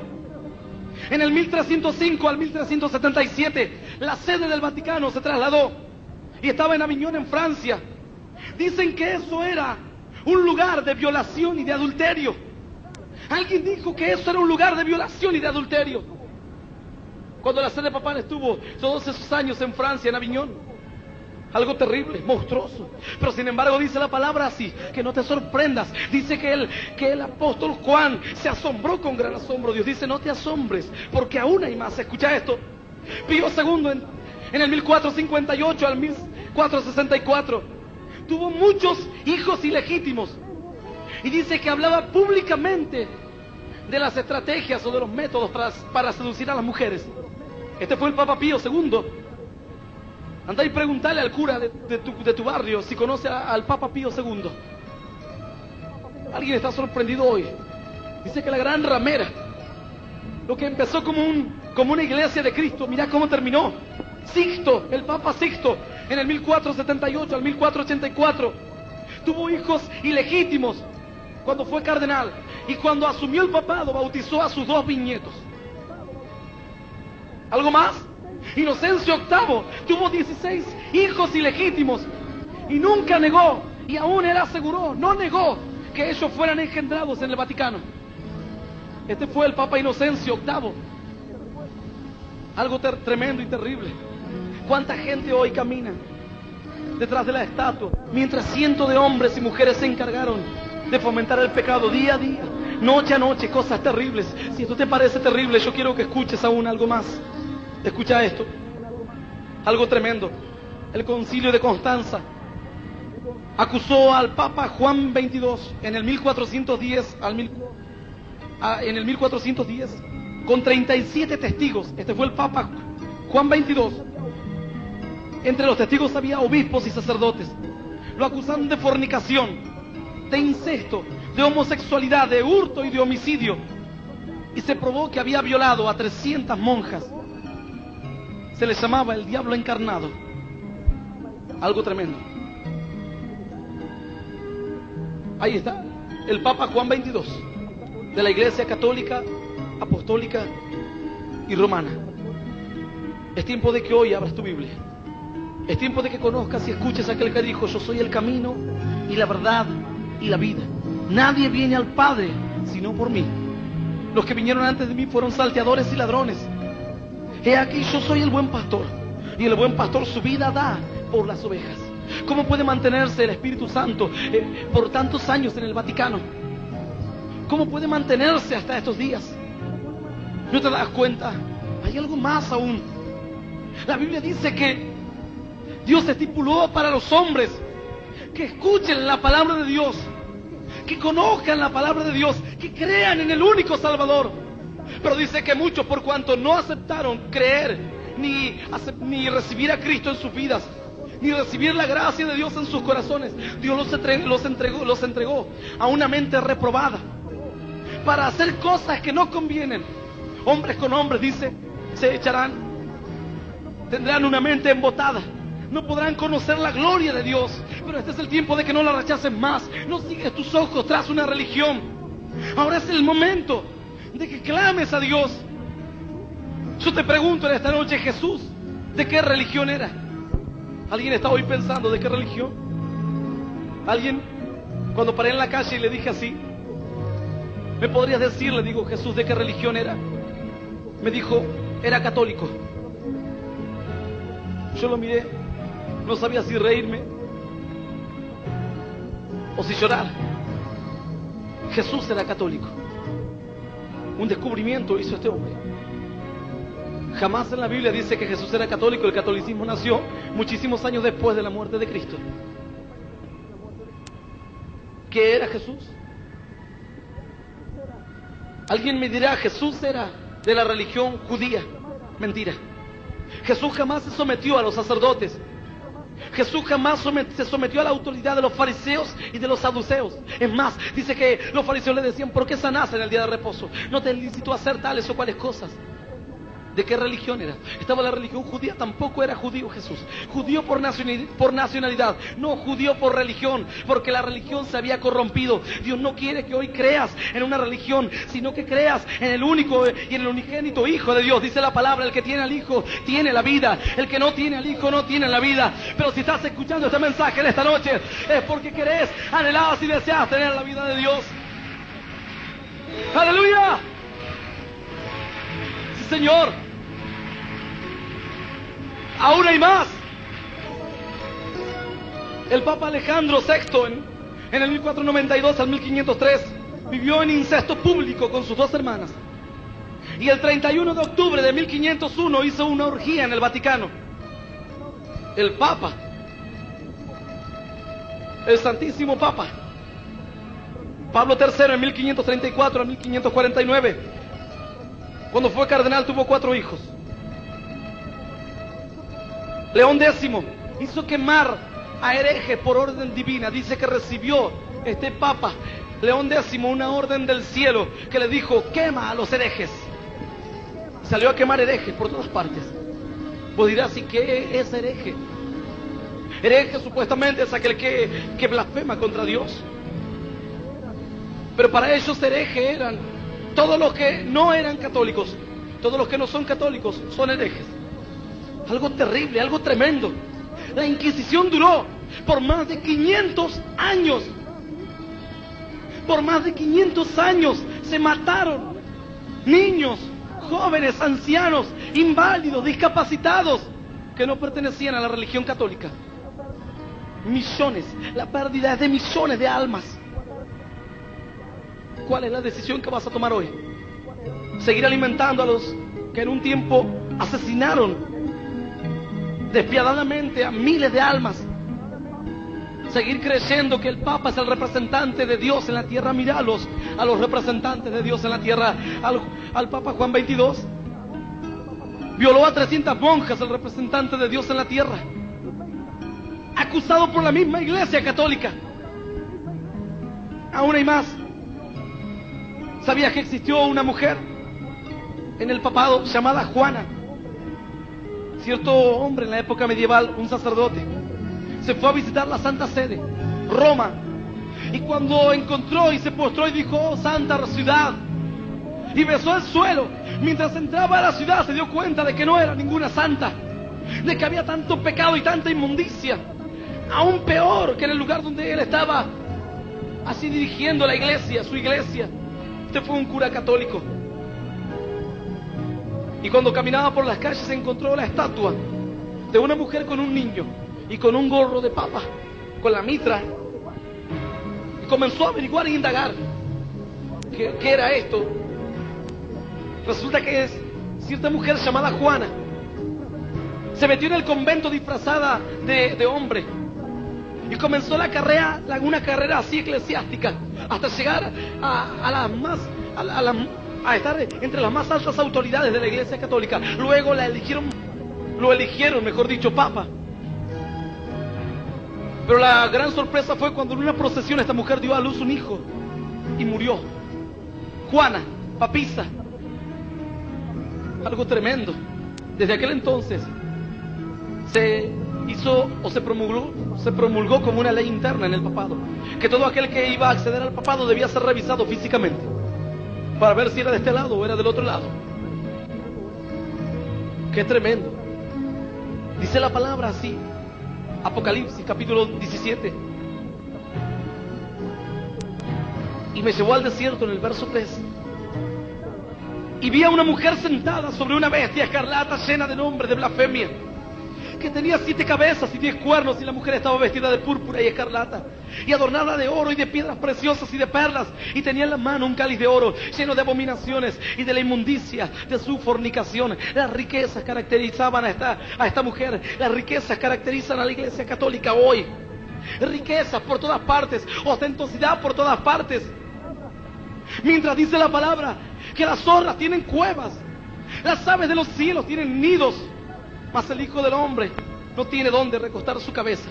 Speaker 1: En el 1305 al 1377, la sede del Vaticano se trasladó y estaba en Aviñón, en Francia. Dicen que eso era un lugar de violación y de adulterio. Alguien dijo que eso era un lugar de violación y de adulterio. Cuando la sede papal estuvo todos esos años en Francia, en Aviñón. Algo terrible, monstruoso. Pero sin embargo dice la palabra así, que no te sorprendas. Dice que el apóstol Juan se asombró con gran asombro. Dios dice, no te asombres, porque aún hay más. Escucha esto. Pío II en el 1458 al 1464 tuvo muchos hijos ilegítimos. Y dice que hablaba públicamente de las estrategias o de los métodos para seducir a las mujeres. Este fue el Papa Pío II. Anda y preguntale al cura de tu barrio si conoce al Papa Pío II. Alguien está sorprendido hoy. Dice que la gran ramera, lo que empezó como una iglesia de Cristo, mirá cómo terminó. Sixto, el Papa Sixto, en el 1478 al 1484, tuvo hijos ilegítimos cuando fue cardenal. Y cuando asumió el papado, bautizó a sus 2 bisnietos. ¿Algo más? Inocencio VIII tuvo 16 hijos ilegítimos y nunca negó, y aún él aseguró, no negó que ellos fueran engendrados en el Vaticano. Este fue el Papa Inocencio VIII. Algo tremendo y terrible. ¿Cuánta gente hoy camina detrás de la estatua, mientras cientos de hombres y mujeres se encargaron de fomentar el pecado día a día, noche a noche, cosas terribles? Si esto te parece terrible, yo quiero que escuches aún algo más. Escucha esto, algo tremendo. El Concilio de Constanza acusó al Papa Juan XXII en el 1410 con 37 testigos. Este fue el Papa Juan XXII. Entre los testigos había obispos y sacerdotes. Lo acusaron de fornicación, de incesto, de homosexualidad, de hurto y de homicidio. Y se probó que había violado a 300 monjas. Se le llamaba el diablo encarnado. Algo tremendo. Ahí está, el Papa Juan XXII, de la Iglesia Católica, Apostólica y Romana. Es tiempo de que hoy abras tu Biblia. Es tiempo de que conozcas y escuches a aquel que dijo: yo soy el camino y la verdad y la vida. Nadie viene al Padre sino por mí. Los que vinieron antes de mí fueron salteadores y ladrones. He aquí, yo soy el buen pastor, y el buen pastor su vida da por las ovejas. ¿Cómo puede mantenerse el Espíritu Santo por tantos años en el Vaticano? ¿Cómo puede mantenerse hasta estos días? ¿No te das cuenta? Hay algo más aún. La Biblia dice que Dios estipuló para los hombres que escuchen la palabra de Dios, que conozcan la palabra de Dios, que crean en el único Salvador. Pero dice que muchos, por cuanto no aceptaron creer ni recibir a Cristo en sus vidas, ni recibir la gracia de Dios en sus corazones, Dios los entregó a una mente reprobada para hacer cosas que no convienen. Hombres con hombres, dice, se echarán, tendrán una mente embotada, no podrán conocer la gloria de Dios. Pero este es el tiempo de que no la rechaces más. No sigues tus ojos tras una religión. Ahora es el momento de que clames a Dios. Yo te pregunto en esta noche, Jesús, ¿de qué religión era? ¿Alguien está hoy pensando de qué religión? ¿Alguien? Cuando paré en la calle y le dije así, ¿me podrías decir, le digo, Jesús, de qué religión era? Me dijo, era católico. Yo lo miré, no sabía si reírme o si llorar. Jesús era católico. Un descubrimiento hizo este hombre. Jamás en la Biblia dice que Jesús era católico. El catolicismo nació muchísimos años después de la muerte de Cristo. ¿Qué era Jesús? Alguien me dirá, Jesús era de la religión judía. Mentira. Jesús jamás se sometió a los sacerdotes. Jesús jamás se sometió a la autoridad de los fariseos y de los saduceos. Es más, dice que los fariseos le decían, ¿por qué sanás en el día de reposo? No te licitó hacer tales o cuales cosas. ¿De qué religión era? Estaba la religión judía. Tampoco era judío Jesús. Judío por nacionalidad, no judío por religión, porque la religión se había corrompido. Dios no quiere que hoy creas en una religión, sino que creas en el único y en el unigénito Hijo de Dios. Dice la palabra, el que tiene al Hijo tiene la vida, el que no tiene al Hijo no tiene la vida. Pero si estás escuchando este mensaje en esta noche, es porque querés, anhelás y deseas tener la vida de Dios. ¡Aleluya! Sí, Señor. Aún hay más. El Papa Alejandro VI en el 1492 al 1503 vivió en incesto público con sus dos hermanas. Y el 31 de octubre de 1501 hizo una orgía en el Vaticano. El Papa, el Santísimo Papa Pablo III, en 1534 a 1549, cuando fue cardenal, tuvo 4 hijos. León X hizo quemar a herejes por orden divina. Dice que recibió este Papa León X una orden del cielo que le dijo, quema a los herejes. Salió a quemar herejes por todas partes. Vos dirás, ¿y qué es hereje? Hereje supuestamente es aquel que blasfema contra Dios. Pero para ellos herejes eran todos los que no eran católicos. Todos los que no son católicos son herejes. Algo terrible, algo tremendo. La Inquisición duró por más de 500 años. Por más de 500 años se mataron niños, jóvenes, ancianos, inválidos, discapacitados que no pertenecían a la religión católica. Millones, la pérdida es de millones de almas. ¿Cuál es la decisión que vas a tomar hoy? ¿Seguir alimentando a los que en un tiempo asesinaron despiadadamente a miles de almas? ¿Seguir creyendo que el Papa es el representante de Dios en la tierra? Míralos a los representantes de Dios en la tierra. Al Papa Juan XXII violó a 300 monjas, el representante de Dios en la tierra, acusado por la misma Iglesia Católica. Aún hay más. ¿Sabías que existió una mujer en el papado llamada Juana? Cierto hombre en la época medieval, un sacerdote, se fue a visitar la Santa Sede, Roma, y cuando encontró y se postró y dijo: "Oh, santa ciudad", y besó el suelo, mientras entraba a la ciudad se dio cuenta de que no era ninguna santa, de que había tanto pecado y tanta inmundicia, aún peor que en el lugar donde él estaba así dirigiendo la iglesia, su iglesia. Este fue un cura católico, y cuando caminaba por las calles encontró la estatua de una mujer con un niño y con un gorro de papa, con la mitra, y comenzó a averiguar e indagar qué era esto. Resulta que es cierta mujer llamada Juana. Se metió en el convento disfrazada de hombre y comenzó una carrera así eclesiástica, hasta llegar a estar entre las más altas autoridades de la Iglesia Católica. Luego lo eligieron, mejor dicho, Papa. Pero la gran sorpresa fue cuando en una procesión esta mujer dio a luz un hijo y murió. Juana, papisa. Algo tremendo. Desde aquel entonces se hizo o se promulgó como una ley interna en el papado, que todo aquel que iba a acceder al papado debía ser revisado físicamente para ver si era de este lado o era del otro lado. Qué tremendo. Dice la palabra así, Apocalipsis capítulo 17: "Y me llevó al desierto", en el verso 3, "y vi a una mujer sentada sobre una bestia escarlata llena de nombres de blasfemia, que tenía 7 cabezas y 10 cuernos, y la mujer estaba vestida de púrpura y escarlata, y adornada de oro y de piedras preciosas y de perlas, y tenía en la mano un cáliz de oro lleno de abominaciones y de la inmundicia de su fornicación". Las riquezas caracterizaban a esta mujer. Las riquezas caracterizan a la Iglesia Católica hoy. Riquezas por todas partes, ostentosidad por todas partes. Mientras dice la palabra que las zorras tienen cuevas, las aves de los cielos tienen nidos, mas el Hijo del Hombre no tiene dónde recostar su cabeza.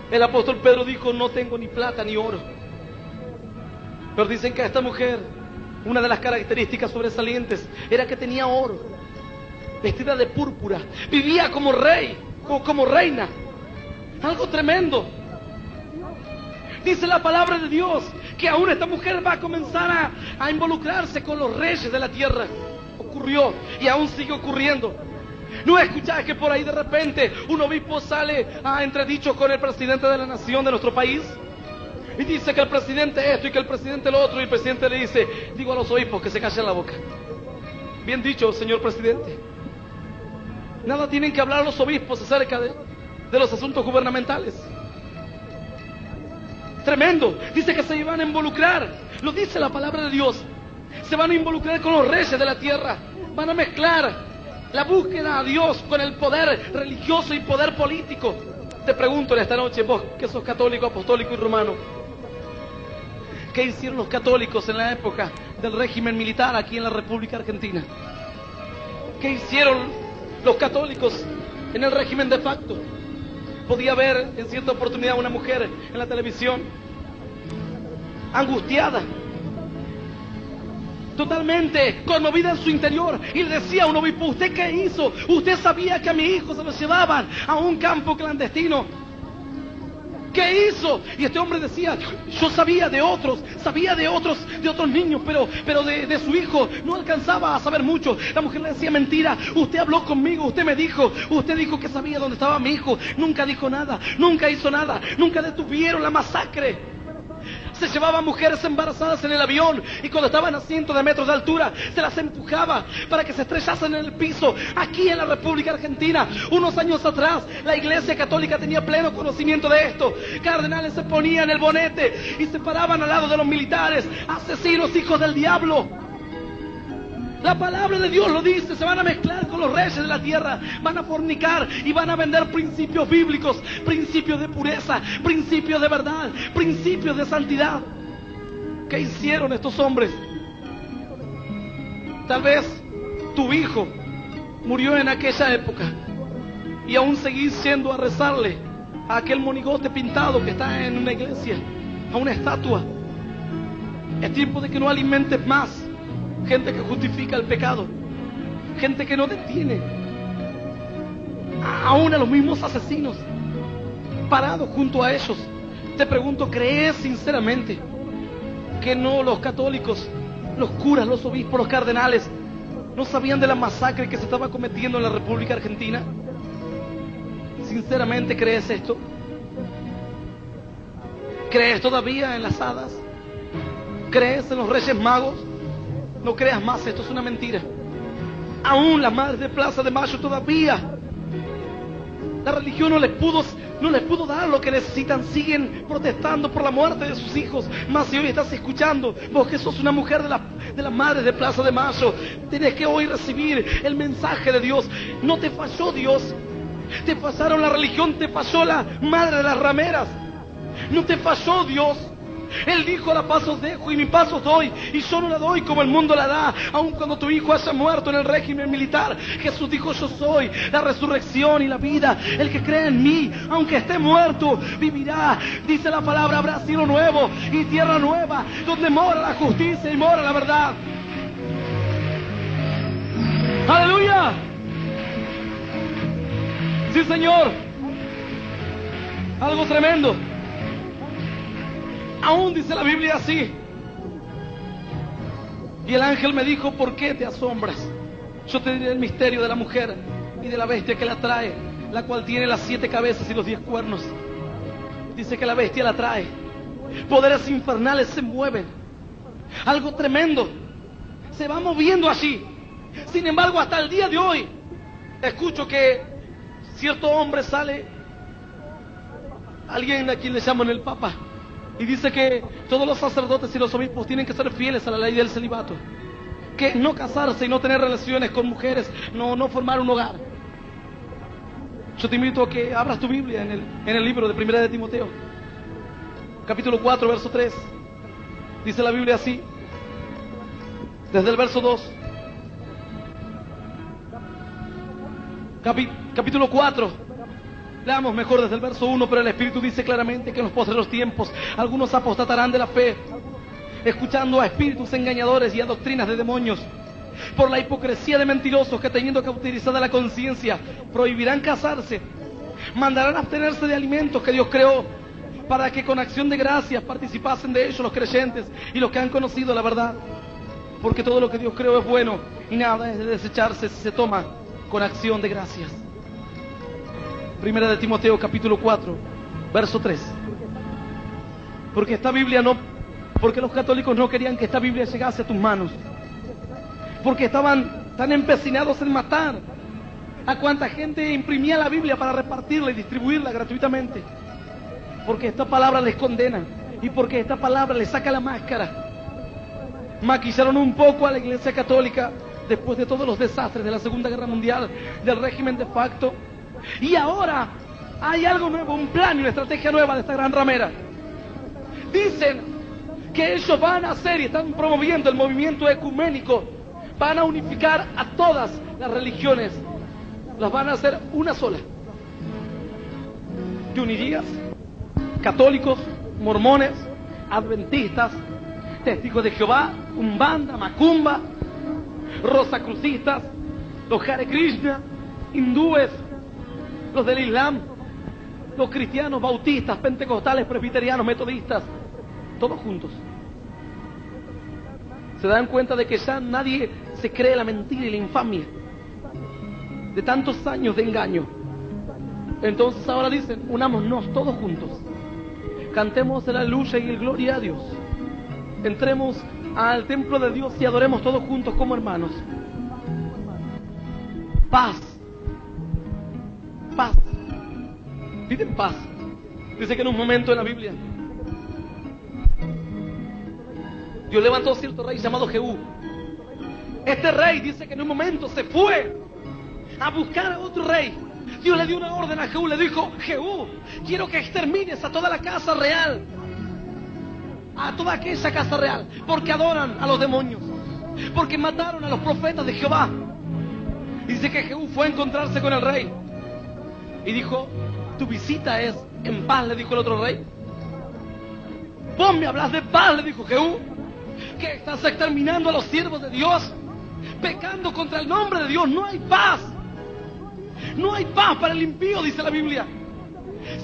Speaker 1: El apóstol Pedro dijo: "No tengo ni plata ni oro". Pero dicen que a esta mujer, una de las características sobresalientes era que tenía oro, vestida de púrpura, vivía como rey, como reina. Algo tremendo. Dice la palabra de Dios que aún esta mujer va a comenzar a involucrarse con los reyes de la tierra. Ocurrió y aún sigue ocurriendo. ¿No escuchás que por ahí de repente un obispo sale a entredicho con el presidente de la nación de nuestro país? Y dice que el presidente esto y que el presidente lo otro, y el presidente le dice: "Digo a los obispos que se callen la boca". Bien dicho, señor presidente. Nada tienen que hablar los obispos acerca de los asuntos gubernamentales. Tremendo. Dice que se iban a involucrar, lo dice la palabra de Dios, se van a involucrar con los reyes de la tierra, van a mezclar la búsqueda a Dios con el poder religioso y poder político. Te pregunto en esta noche, vos que sos católico, apostólico y romano, ¿qué hicieron los católicos en la época del régimen militar aquí en la República Argentina? ¿Qué hicieron los católicos en el régimen de facto? Podía ver en cierta oportunidad una mujer en la televisión angustiada, totalmente conmovida en su interior, y le decía a un obispo: "¿Usted qué hizo? Usted sabía que a mi hijo se lo llevaban a un campo clandestino ¿Qué hizo? Y este hombre decía, yo sabía de otros niños, pero de su hijo no alcanzaba a saber mucho. La mujer le decía, mentira, usted habló conmigo, usted me dijo, usted dijo que sabía dónde estaba mi hijo. Nunca dijo nada, nunca hizo nada, nunca detuvieron la masacre. Se llevaban mujeres embarazadas en el avión y cuando estaban a cientos de metros de altura se las empujaba para que se estrellasen en el piso. Aquí en la República Argentina, unos años atrás, la Iglesia Católica tenía pleno conocimiento de esto. Cardenales se ponían el bonete y se paraban al lado de los militares, asesinos, hijos del diablo. La palabra de Dios lo dice, se van a mezclar con los reyes de la tierra, van a fornicar y van a vender principios bíblicos, principios de pureza, principios de verdad, principios de santidad. ¿Qué hicieron estos hombres? Tal vez tu hijo murió en aquella época y aún seguís yendo a rezarle a aquel monigote pintado que está en una iglesia, a una estatua. Es tiempo de que no alimentes más gente que justifica el pecado, gente que no detiene, aún a los mismos asesinos, parados junto a ellos. Te pregunto, ¿crees sinceramente que no los católicos, los curas, los obispos, los cardenales no sabían de la masacre que se estaba cometiendo en la República Argentina? ¿Sinceramente crees esto? ¿Crees todavía en las hadas? ¿Crees en los Reyes Magos? No creas más, esto es una mentira. Aún las madres de Plaza de Mayo todavía la religión no les pudo dar lo que necesitan. Siguen protestando por la muerte de sus hijos. Más si hoy estás escuchando, vos que sos una mujer de las madres de Plaza de Mayo, tenés que hoy recibir el mensaje de Dios. No te falló Dios, te fallaron la religión, te falló la madre de las rameras. No te falló Dios. Él dijo, la paz os dejo y mi paz os doy, y yo no la doy como el mundo la da. Aun cuando tu hijo haya muerto en el régimen militar, Jesús dijo, yo soy la resurrección y la vida. El que cree en mí, aunque esté muerto, vivirá. Dice la palabra, habrá cielo nuevo y tierra nueva, donde mora la justicia y mora la verdad. ¡Aleluya! Sí, Señor. Algo tremendo. Aún dice la Biblia así. Y el ángel me dijo, ¿por qué te asombras? Yo te diré el misterio de la mujer y de la bestia que la trae, la cual tiene las 7 cabezas y los 10 cuernos. Dice que la bestia la trae. Poderes infernales se mueven. Algo tremendo se va moviendo allí. Sin embargo, hasta el día de hoy, escucho que cierto hombre sale, alguien a quien le llaman el Papa, y dice que todos los sacerdotes y los obispos tienen que ser fieles a la ley del celibato, que no casarse y no tener relaciones con mujeres, no formar un hogar. Yo te invito a que abras tu Biblia en el libro de Primera de Timoteo, capítulo 4, verso 3. Dice la Biblia así, desde el verso 2. Capítulo 4. Leamos mejor desde el verso 1, pero el Espíritu dice claramente que en los postreros tiempos algunos apostatarán de la fe, escuchando a espíritus engañadores y a doctrinas de demonios, por la hipocresía de mentirosos que, teniendo cauterizada la conciencia, prohibirán casarse, mandarán abstenerse de alimentos que Dios creó, para que con acción de gracias participasen de ellos los creyentes y los que han conocido la verdad. Porque todo lo que Dios creó es bueno y nada es de desecharse si se toma con acción de gracias. Primera de Timoteo capítulo 4, verso 3. Porque los católicos no querían que esta Biblia llegase a tus manos. Porque estaban tan empecinados en matar a cuanta gente imprimía la Biblia para repartirla y distribuirla gratuitamente. Porque esta palabra les condena y porque esta palabra les saca la máscara. Maquillaron un poco a la Iglesia Católica después de todos los desastres de la Segunda Guerra Mundial, del régimen de facto. Y ahora hay algo nuevo, un plan y una estrategia nueva de esta gran ramera. Dicen que ellos van a hacer y están promoviendo el movimiento ecuménico. Van a unificar a todas las religiones. Las van a hacer una sola. ¿Te unirías? Católicos, mormones, adventistas, testigos de Jehová, Umbanda, Macumba, rosacrucistas, los Hare Krishna, hindúes, los del Islam. los cristianos, bautistas, pentecostales, presbiterianos, metodistas, todos juntos. Se dan cuenta de que ya nadie se cree la mentira y la infamia de tantos años de engaño. Entonces ahora dicen, unámonos todos juntos, cantemos el aleluya y el gloria a Dios, entremos al templo de Dios y adoremos todos juntos como hermanos. Paz, paz, piden paz. Dice que en un momento en la Biblia Dios levantó a cierto rey llamado Jehú. Este rey dice que en un momento se fue a buscar a otro rey. Dios le dio una orden a Jehú, le dijo: Jehú, quiero que extermines a toda la casa real, a toda aquella casa real, porque adoran a los demonios, porque mataron a los profetas de Jehová. Dice que Jehú fue a encontrarse con el rey y dijo: tu visita es en paz, le dijo el otro rey. Vos me hablas de paz, le dijo Jehú, que estás exterminando a los siervos de Dios, pecando contra el nombre de Dios. No hay paz. No hay paz para el impío, dice la Biblia.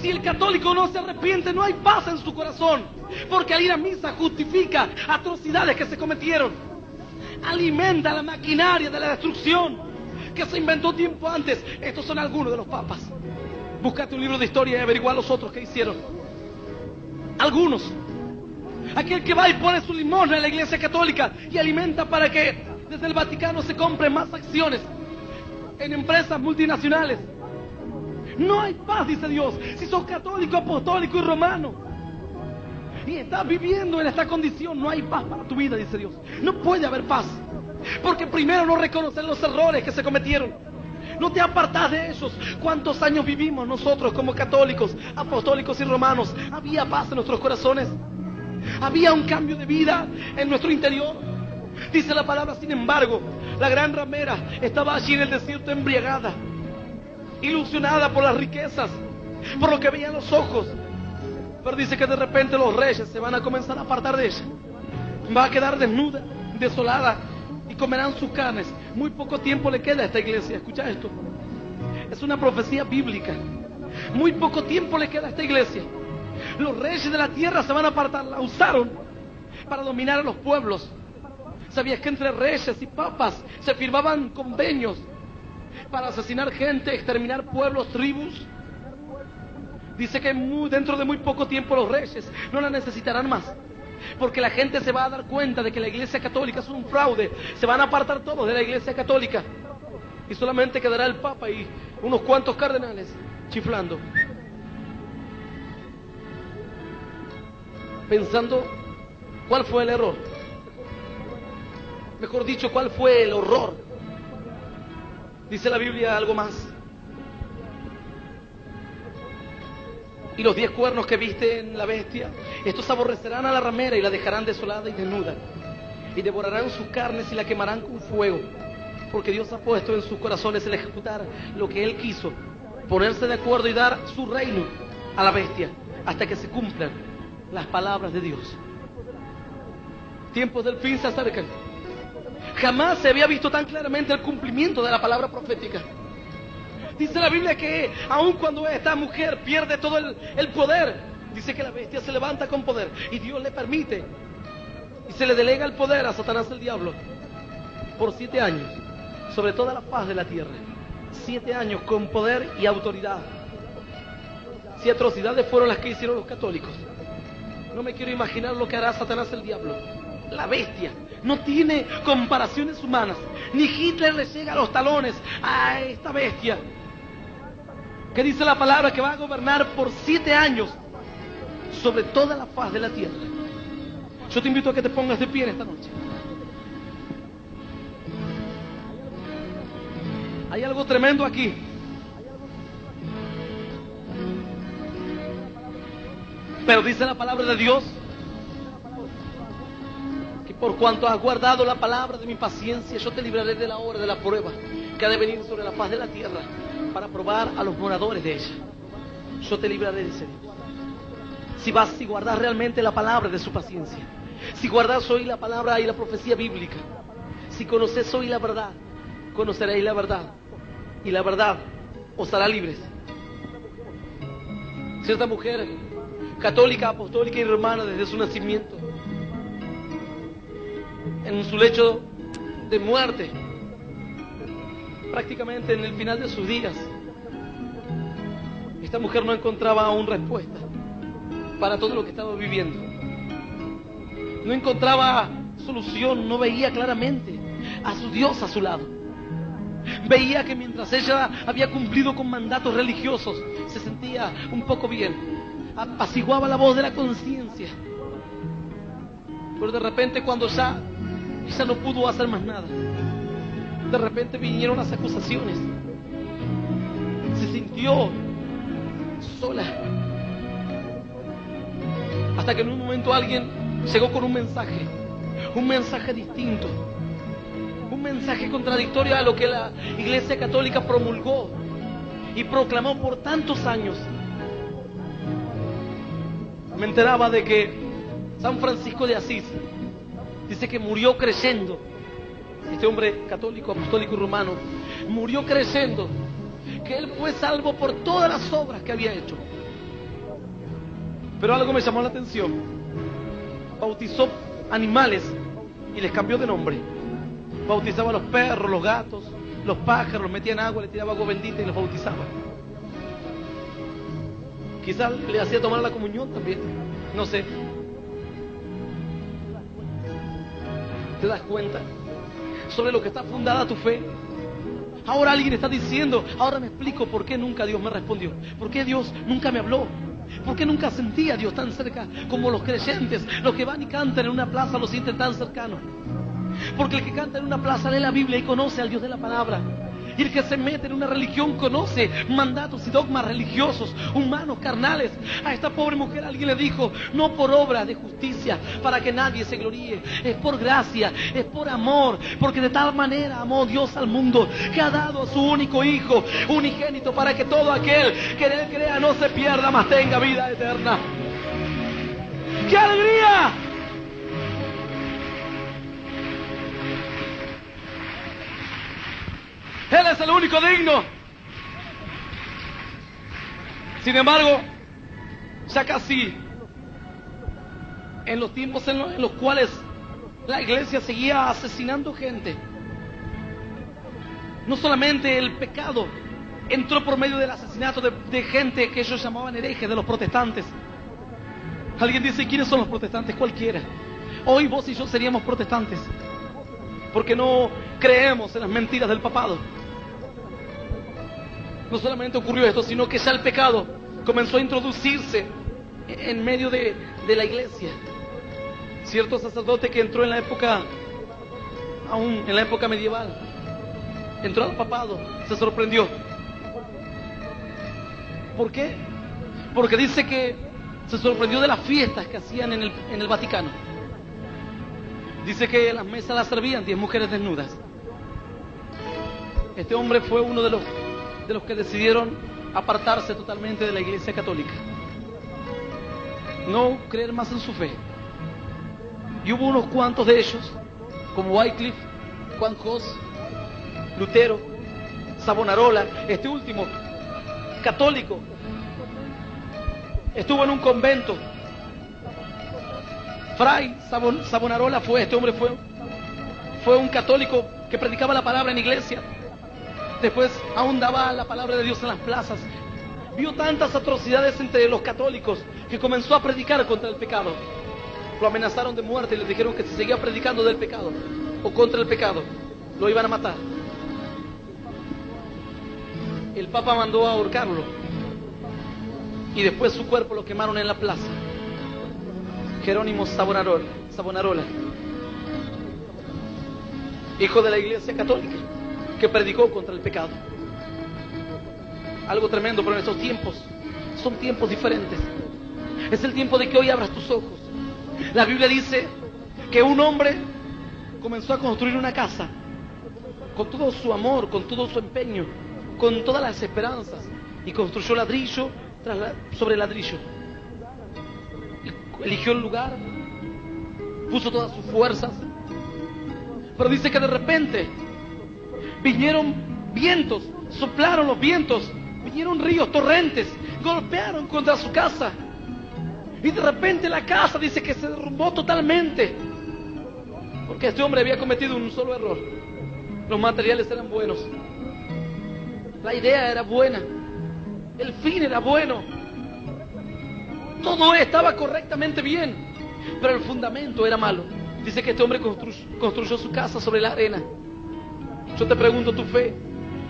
Speaker 1: Si el católico no se arrepiente, no hay paz en su corazón, porque al ir a misa justifica atrocidades que se cometieron, alimenta la maquinaria de la destrucción que se inventó tiempo antes. Estos son algunos de los papas. Búscate un libro de historia y averigua los otros que hicieron. Algunos. Aquel que va y pone su limosna en la Iglesia Católica y alimenta para que desde el Vaticano se compren más acciones en empresas multinacionales. No hay paz, dice Dios, si sos católico, apostólico y romano y estás viviendo en esta condición. No hay paz para tu vida, dice Dios. No puede haber paz, porque primero no reconocen los errores que se cometieron, no te apartás de ellos. ¿Cuántos años vivimos nosotros como católicos, apostólicos y romanos? Había paz en nuestros corazones, había un cambio de vida en nuestro interior. Dice la palabra: sin embargo, la gran ramera estaba allí en el desierto embriagada, ilusionada por las riquezas, por lo que veían los ojos. Pero dice que de repente los reyes se van a comenzar a apartar de ella. Va a quedar desnuda, desolada, y comerán sus carnes. Muy poco tiempo le queda a esta iglesia. Escucha esto. Es una profecía bíblica. Muy poco tiempo le queda a esta iglesia. Los reyes de la tierra se van a apartar. La usaron para dominar a los pueblos. ¿Sabías que entre reyes y papas se firmaban convenios para asesinar gente, exterminar pueblos, tribus? Dice que dentro de muy poco tiempo los reyes no la necesitarán más, porque la gente se va a dar cuenta de que la Iglesia Católica es un fraude. Se van a apartar todos de la Iglesia Católica y solamente quedará el Papa y unos cuantos cardenales chiflando, pensando cuál fue el error. Mejor dicho, ¿cuál fue el horror? Dice la Biblia algo más. Y los 10 cuernos que viste en la bestia, estos aborrecerán a la ramera y la dejarán desolada y desnuda, y devorarán sus carnes y la quemarán con fuego, porque Dios ha puesto en sus corazones el ejecutar lo que Él quiso, ponerse de acuerdo y dar su reino a la bestia, hasta que se cumplan las palabras de Dios. Tiempos del fin se acercan. Jamás se había visto tan claramente el cumplimiento de la palabra profética. Dice la Biblia que aun cuando esta mujer pierde todo el poder, dice que la bestia se levanta con poder y Dios le permite y se le delega el poder a Satanás, el diablo, por 7 años sobre toda la faz de la tierra. 7 años con poder y autoridad. Si atrocidades fueron las que hicieron los católicos, no me quiero imaginar lo que hará Satanás, el diablo. La bestia no tiene comparaciones humanas. Ni Hitler le llega a los talones a esta bestia, que dice la palabra que va a gobernar por 7 años sobre toda la faz de la tierra. Yo te invito a que te pongas de pie en esta noche. Hay algo tremendo aquí. Pero dice la palabra de Dios que por cuanto has guardado la palabra de mi paciencia, yo te libraré de la hora de la prueba que ha de venir sobre la faz de la tierra para probar a los moradores de ella. Yo te libraré, dice Dios. Si guardas realmente la palabra de su paciencia, si guardas hoy la palabra y la profecía bíblica, si conoces hoy la verdad, conoceréis la verdad, y la verdad os hará libres. Cierta mujer católica, apostólica y romana desde su nacimiento, en su lecho de muerte, prácticamente en el final de sus días, esta mujer no encontraba aún respuesta para todo lo que estaba viviendo. No encontraba solución, no veía claramente a su Dios a su lado. Veía que mientras ella había cumplido con mandatos religiosos, se sentía un poco bien, apaciguaba la voz de la conciencia. Pero de repente, cuando ya no pudo hacer más nada, de repente vinieron las acusaciones. Se sintió sola, hasta que en un momento alguien llegó con un mensaje distinto, un mensaje contradictorio a lo que la Iglesia Católica promulgó y proclamó por tantos años. Me enteraba de que San Francisco de Asís dice que murió creyendo. Este hombre católico, apostólico y romano murió creyendo que él fue salvo por todas las obras que había hecho. Pero algo me llamó la atención. Bautizó animales y les cambió de nombre. Bautizaba a los perros, los gatos, los pájaros, los metía en agua, les tiraba agua bendita y los bautizaba. Quizás le hacía tomar la comunión también, no sé. ¿Te das cuenta sobre lo que está fundada tu fe? Ahora alguien está diciendo, ahora me explico por qué nunca Dios me respondió, por qué Dios nunca me habló, por qué nunca sentí a Dios tan cerca como los creyentes, los que van y cantan en una plaza lo sienten tan cercano. Porque el que canta en una plaza lee la Biblia y conoce al Dios de la palabra. Y el que se mete en una religión conoce mandatos y dogmas religiosos, humanos, carnales. A esta pobre mujer alguien le dijo, no por obra de justicia, para que nadie se gloríe. Es por gracia, es por amor, porque de tal manera amó Dios al mundo, que ha dado a su único Hijo, unigénito, para que todo aquel que en Él crea no se pierda, mas tenga vida eterna. ¡Qué alegría! Él es el único digno. Sin embargo, ya casi en los tiempos en los cuales la iglesia seguía asesinando gente, no solamente el pecado entró por medio del asesinato de gente que ellos llamaban herejes, de los protestantes. Alguien dice, ¿quiénes son los protestantes? Cualquiera. Hoy vos y yo seríamos protestantes, porque no creemos en las mentiras del papado. No solamente ocurrió esto, sino que ya el pecado comenzó a introducirse en medio de la iglesia. Cierto sacerdote que entró en la época, aún en la época medieval, entró al papado, se sorprendió. ¿Por qué? Porque dice que se sorprendió de las fiestas que hacían en el Vaticano. Dice que las mesas las servían 10 mujeres desnudas. Este hombre fue uno de los que decidieron apartarse totalmente de la Iglesia Católica, no creer más en su fe. Y hubo unos cuantos de ellos, como Wycliffe, Juan Hus, Lutero, Savonarola. Este último, católico, estuvo en un convento. Fray Savonarola este hombre fue un católico que predicaba la palabra en iglesia. Después aún daba la palabra de Dios en las plazas. Vio tantas atrocidades entre los católicos que comenzó a predicar contra el pecado. Lo amenazaron de muerte y le dijeron que si seguía predicando del pecado o contra el pecado, lo iban a matar. El Papa mandó a ahorcarlo y después su cuerpo lo quemaron en la plaza. Jerónimo Savonarola, hijo de la Iglesia Católica, que predicó contra el pecado. Algo tremendo, pero en estos tiempos son tiempos diferentes. Es el tiempo de que hoy abras tus ojos. La Biblia dice que un hombre comenzó a construir una casa con todo su amor, con todo su empeño, con todas las esperanzas, y construyó ladrillo sobre ladrillo. Eligió el lugar, puso todas sus fuerzas, pero dice que de repente vinieron vientos, soplaron los vientos Vinieron ríos, torrentes, golpearon contra su casa. Y de repente la casa dice que se derrumbó totalmente. Porque este hombre había cometido un solo error. Los materiales eran buenos. La idea era buena. El fin era bueno. Todo estaba correctamente bien. Pero el fundamento era malo. Dice que este hombre construyó su casa sobre la arena. Yo te pregunto, ¿tu fe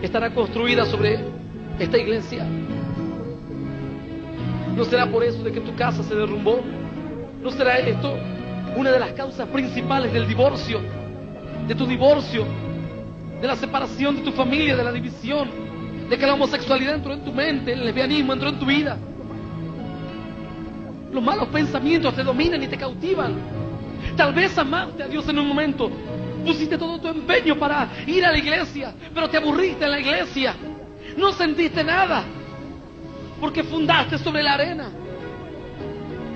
Speaker 1: estará construida sobre esta iglesia? ¿No será por eso de que tu casa se derrumbó? ¿No será esto una de las causas principales del divorcio? De tu divorcio, de la separación de tu familia, de la división, de que la homosexualidad entró en tu mente, el lesbianismo entró en tu vida. Los malos pensamientos te dominan y te cautivan. Tal vez amaste a Dios en un momento, pusiste todo tu empeño para ir a la iglesia, pero te aburriste en la iglesia. No sentiste nada, porque fundaste sobre la arena.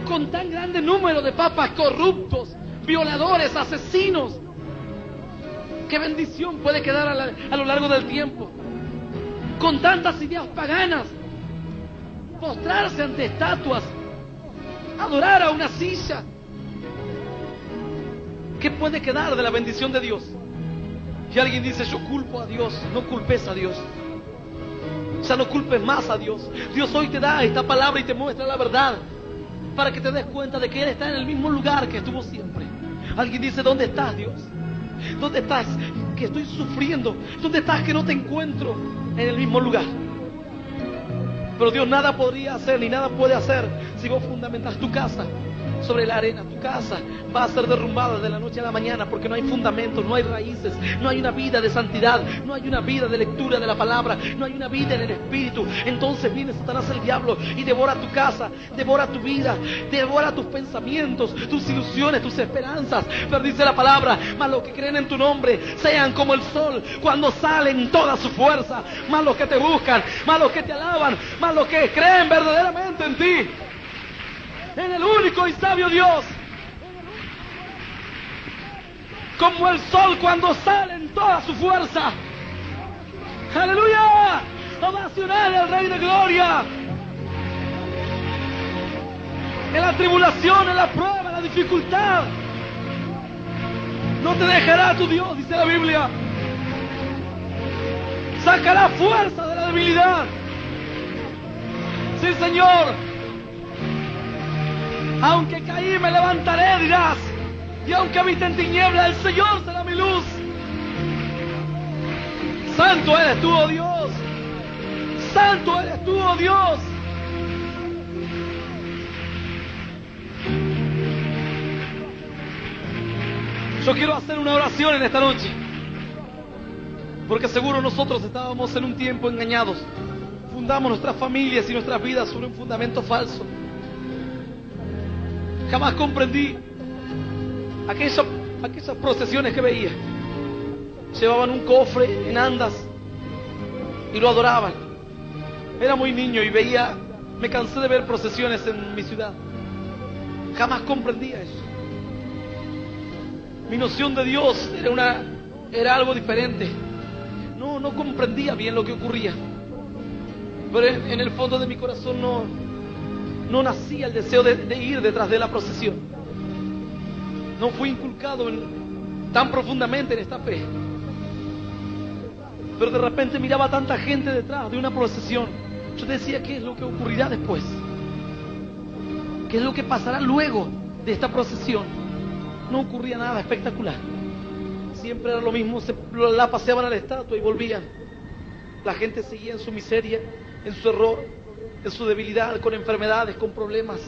Speaker 1: Con tan grande número de papas corruptos, violadores, asesinos, ¿qué bendición puede quedar a lo largo del tiempo? Con tantas ideas paganas, postrarse ante estatuas, adorar a una silla. ¿Qué puede quedar de la bendición de Dios? Y alguien dice, yo culpo a Dios. No culpes a Dios. Ya no culpes más a Dios. Dios hoy te da esta palabra y te muestra la verdad, para que te des cuenta de que Él está en el mismo lugar que estuvo siempre. Alguien dice, ¿dónde estás, Dios? ¿Dónde estás? Que estoy sufriendo. ¿Dónde estás que no te encuentro? En el mismo lugar. Pero Dios nada podría hacer ni nada puede hacer si vos fundamentas tu casa sobre la arena. Tu casa va a ser derrumbada de la noche a la mañana, porque no hay fundamentos, no hay raíces, no hay una vida de santidad, no hay una vida de lectura de la palabra, no hay una vida en el Espíritu. Entonces viene Satanás, el diablo, y devora tu casa, devora tu vida, devora tus pensamientos, tus ilusiones, tus esperanzas. Pero dice la palabra, mas los que creen en tu nombre sean como el sol cuando sale en toda su fuerza. Más los que te buscan, más los que te alaban, más los que creen verdaderamente en ti, en el único y sabio Dios. Como el sol cuando sale en toda su fuerza. ¡Aleluya! Ovacionar al Rey de Gloria. En la tribulación, en la prueba, en la dificultad, no te dejará tu Dios, dice la Biblia. Sacará fuerza de la debilidad. Sí, Señor. Aunque caí, me levantaré, dirás. Y aunque habite en tiniebla, el Señor será mi luz. Santo eres tú, oh Dios. Santo eres tú, oh Dios. Yo quiero hacer una oración en esta noche, porque seguro nosotros estábamos en un tiempo engañados. Fundamos nuestras familias y nuestras vidas sobre un fundamento falso. Jamás comprendí aquellas procesiones que veía. Llevaban un cofre en andas y lo adoraban. Era muy niño y me cansé de ver procesiones en mi ciudad. Jamás comprendía eso. Mi noción de Dios era algo diferente. No comprendía bien lo que ocurría. Pero en el fondo de mi corazón no nacía el deseo de ir detrás de la procesión. No fui inculcado tan profundamente en esta fe. Pero de repente miraba a tanta gente detrás de una procesión. Yo decía, ¿qué es lo que ocurrirá después? ¿Qué es lo que pasará luego de esta procesión? No ocurría nada espectacular. Siempre era lo mismo, la paseaban a la estatua y volvían. La gente seguía en su miseria, en su error, en su debilidad, con enfermedades, con problemas.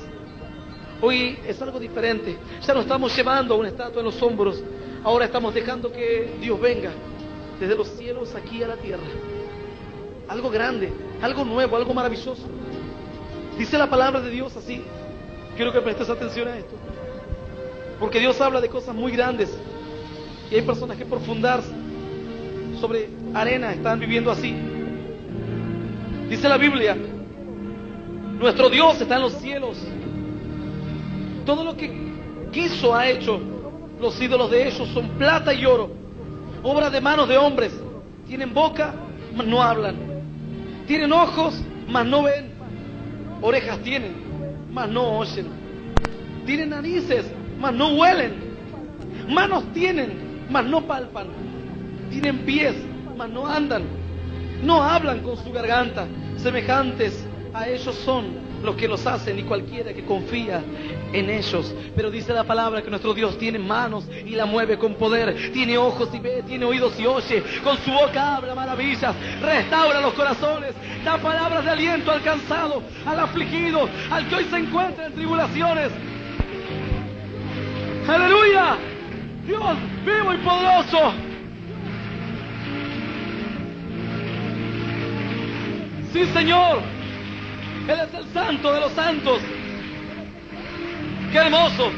Speaker 1: Hoy es algo diferente. Ya no estamos llevando a una estatua en los hombros. Ahora estamos dejando que Dios venga desde los cielos aquí a la tierra. Algo grande, algo nuevo, algo maravilloso. Dice la palabra de Dios así. Quiero que prestes atención a esto, porque Dios habla de cosas muy grandes. Y hay personas que por fundarse sobre arena están viviendo así. Dice la Biblia, nuestro Dios está en los cielos. Todo lo que quiso ha hecho. Los ídolos de ellos son plata y oro, obra de manos de hombres. Tienen boca, mas no hablan. Tienen ojos, mas no ven. Orejas tienen, mas no oyen. Tienen narices, mas no huelen. Manos tienen, mas no palpan. Tienen pies, mas no andan. No hablan con su garganta. Semejantes a ellos son los que los hacen y cualquiera que confía en ellos. Pero dice la palabra que nuestro Dios tiene manos y la mueve con poder. Tiene ojos y ve, tiene oídos y oye. Con su boca habla maravillas. Restaura los corazones. Da palabras de aliento al cansado, al afligido, al que hoy se encuentra en tribulaciones. ¡Aleluya! Dios vivo y poderoso. Sí, Señor. Él es el santo de los santos. Qué hermoso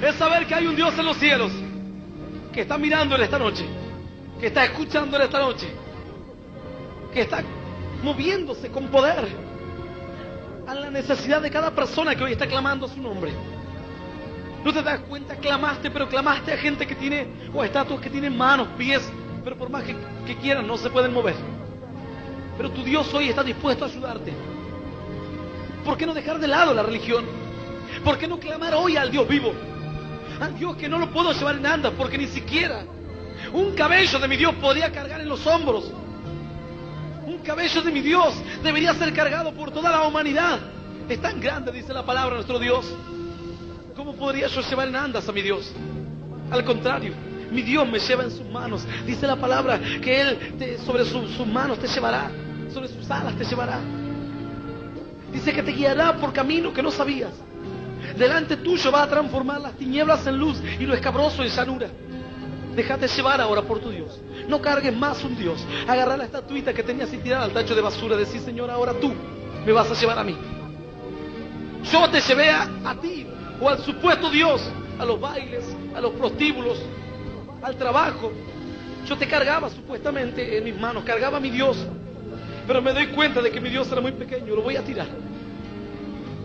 Speaker 1: es saber que hay un Dios en los cielos que está mirándole esta noche, que está escuchándole esta noche, que está moviéndose con poder a la necesidad de cada persona que hoy está clamando su nombre. ¿No te das cuenta? Clamaste, pero clamaste a gente que tiene, o estatuas que tienen manos, pies, pero por más que quieran no se pueden mover. Pero tu Dios hoy está dispuesto a ayudarte. ¿Por qué no dejar de lado la religión? ¿Por qué no clamar hoy al Dios vivo? Al Dios que no lo puedo llevar en andas, porque ni siquiera un cabello de mi Dios podría cargar en los hombros. Un cabello de mi Dios debería ser cargado por toda la humanidad. Es tan grande, dice la palabra de nuestro Dios. ¿Cómo podría yo llevar en andas a mi Dios? Al contrario, mi Dios me lleva en sus manos. Dice la palabra que Él sobre sus manos te llevará, sobre sus alas te llevará. Dice que te guiará por camino que no sabías. Delante tuyo va a transformar las tinieblas en luz y lo escabroso en llanura. Déjate llevar ahora por tu Dios. No cargues más un Dios. Agarra la estatuita que tenías y tirala al tacho de basura. Decís, Señor, ahora tú me vas a llevar a mí. Yo te llevé a ti o al supuesto Dios, a los bailes, a los prostíbulos, al trabajo. Yo te cargaba supuestamente en mis manos, cargaba a mi Dios. Pero me doy cuenta de que mi Dios era muy pequeño, lo voy a tirar.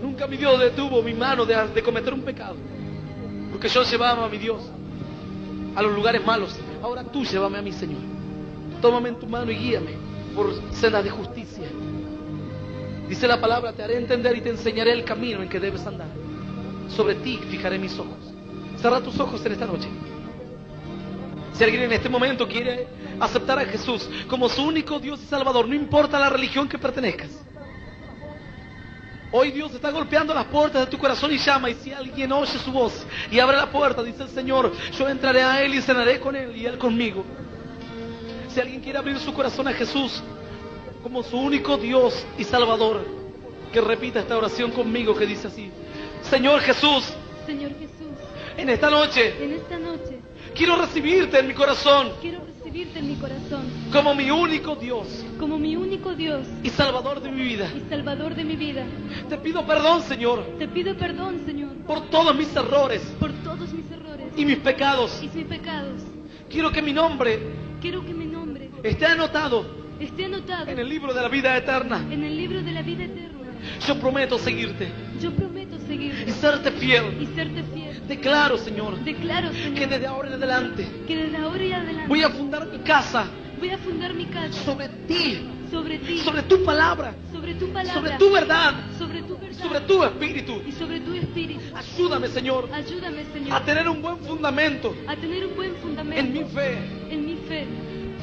Speaker 1: Nunca mi Dios detuvo mi mano de cometer un pecado. Porque yo llevaba a mi Dios a los lugares malos. Ahora tú llévame a mí, Señor. Tómame en tu mano y guíame por sendas de justicia. Dice la palabra, te haré entender y te enseñaré el camino en que debes andar. Sobre ti fijaré mis ojos. Cierra tus ojos en esta noche. Si alguien en este momento quiere aceptar a Jesús como su único Dios y Salvador, no importa la religión que pertenezcas. Hoy Dios está golpeando las puertas de tu corazón y llama. Y si alguien oye su voz y abre la puerta, dice el Señor, yo entraré a Él y cenaré con Él y Él conmigo. Si alguien quiere abrir su corazón a Jesús como su único Dios y Salvador, que repita esta oración conmigo que dice así: Señor Jesús,
Speaker 2: Señor Jesús,
Speaker 1: en esta noche quiero recibirte en mi corazón como mi único Dios y Salvador de mi vida. Te pido perdón, Señor, por todos mis errores y mis pecados. Quiero que mi nombre esté anotado en el libro de la vida eterna. Yo prometo seguirte y serte fiel. Declaro, Señor, que desde ahora en adelante voy a fundar mi casa sobre ti, sobre tu palabra, sobre tu verdad, sobre tu espíritu. Ayúdame, Señor, a tener un buen fundamento en mi fe,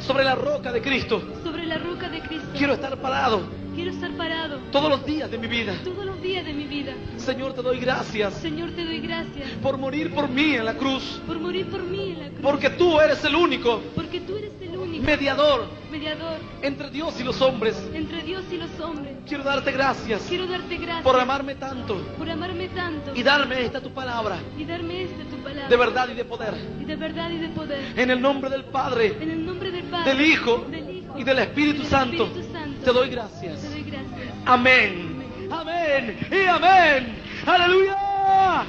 Speaker 1: sobre la roca de Cristo. Quiero estar parado todos los días de mi vida. Señor, te doy gracias por morir por mí en la cruz. Porque tú eres el único mediador entre Dios y los hombres. Quiero darte gracias por amarme tanto y darme esta tu palabra de verdad y de poder. En el nombre del Padre, del Hijo y del Espíritu Santo, te doy gracias. Amén. Amén y amén. Aleluya.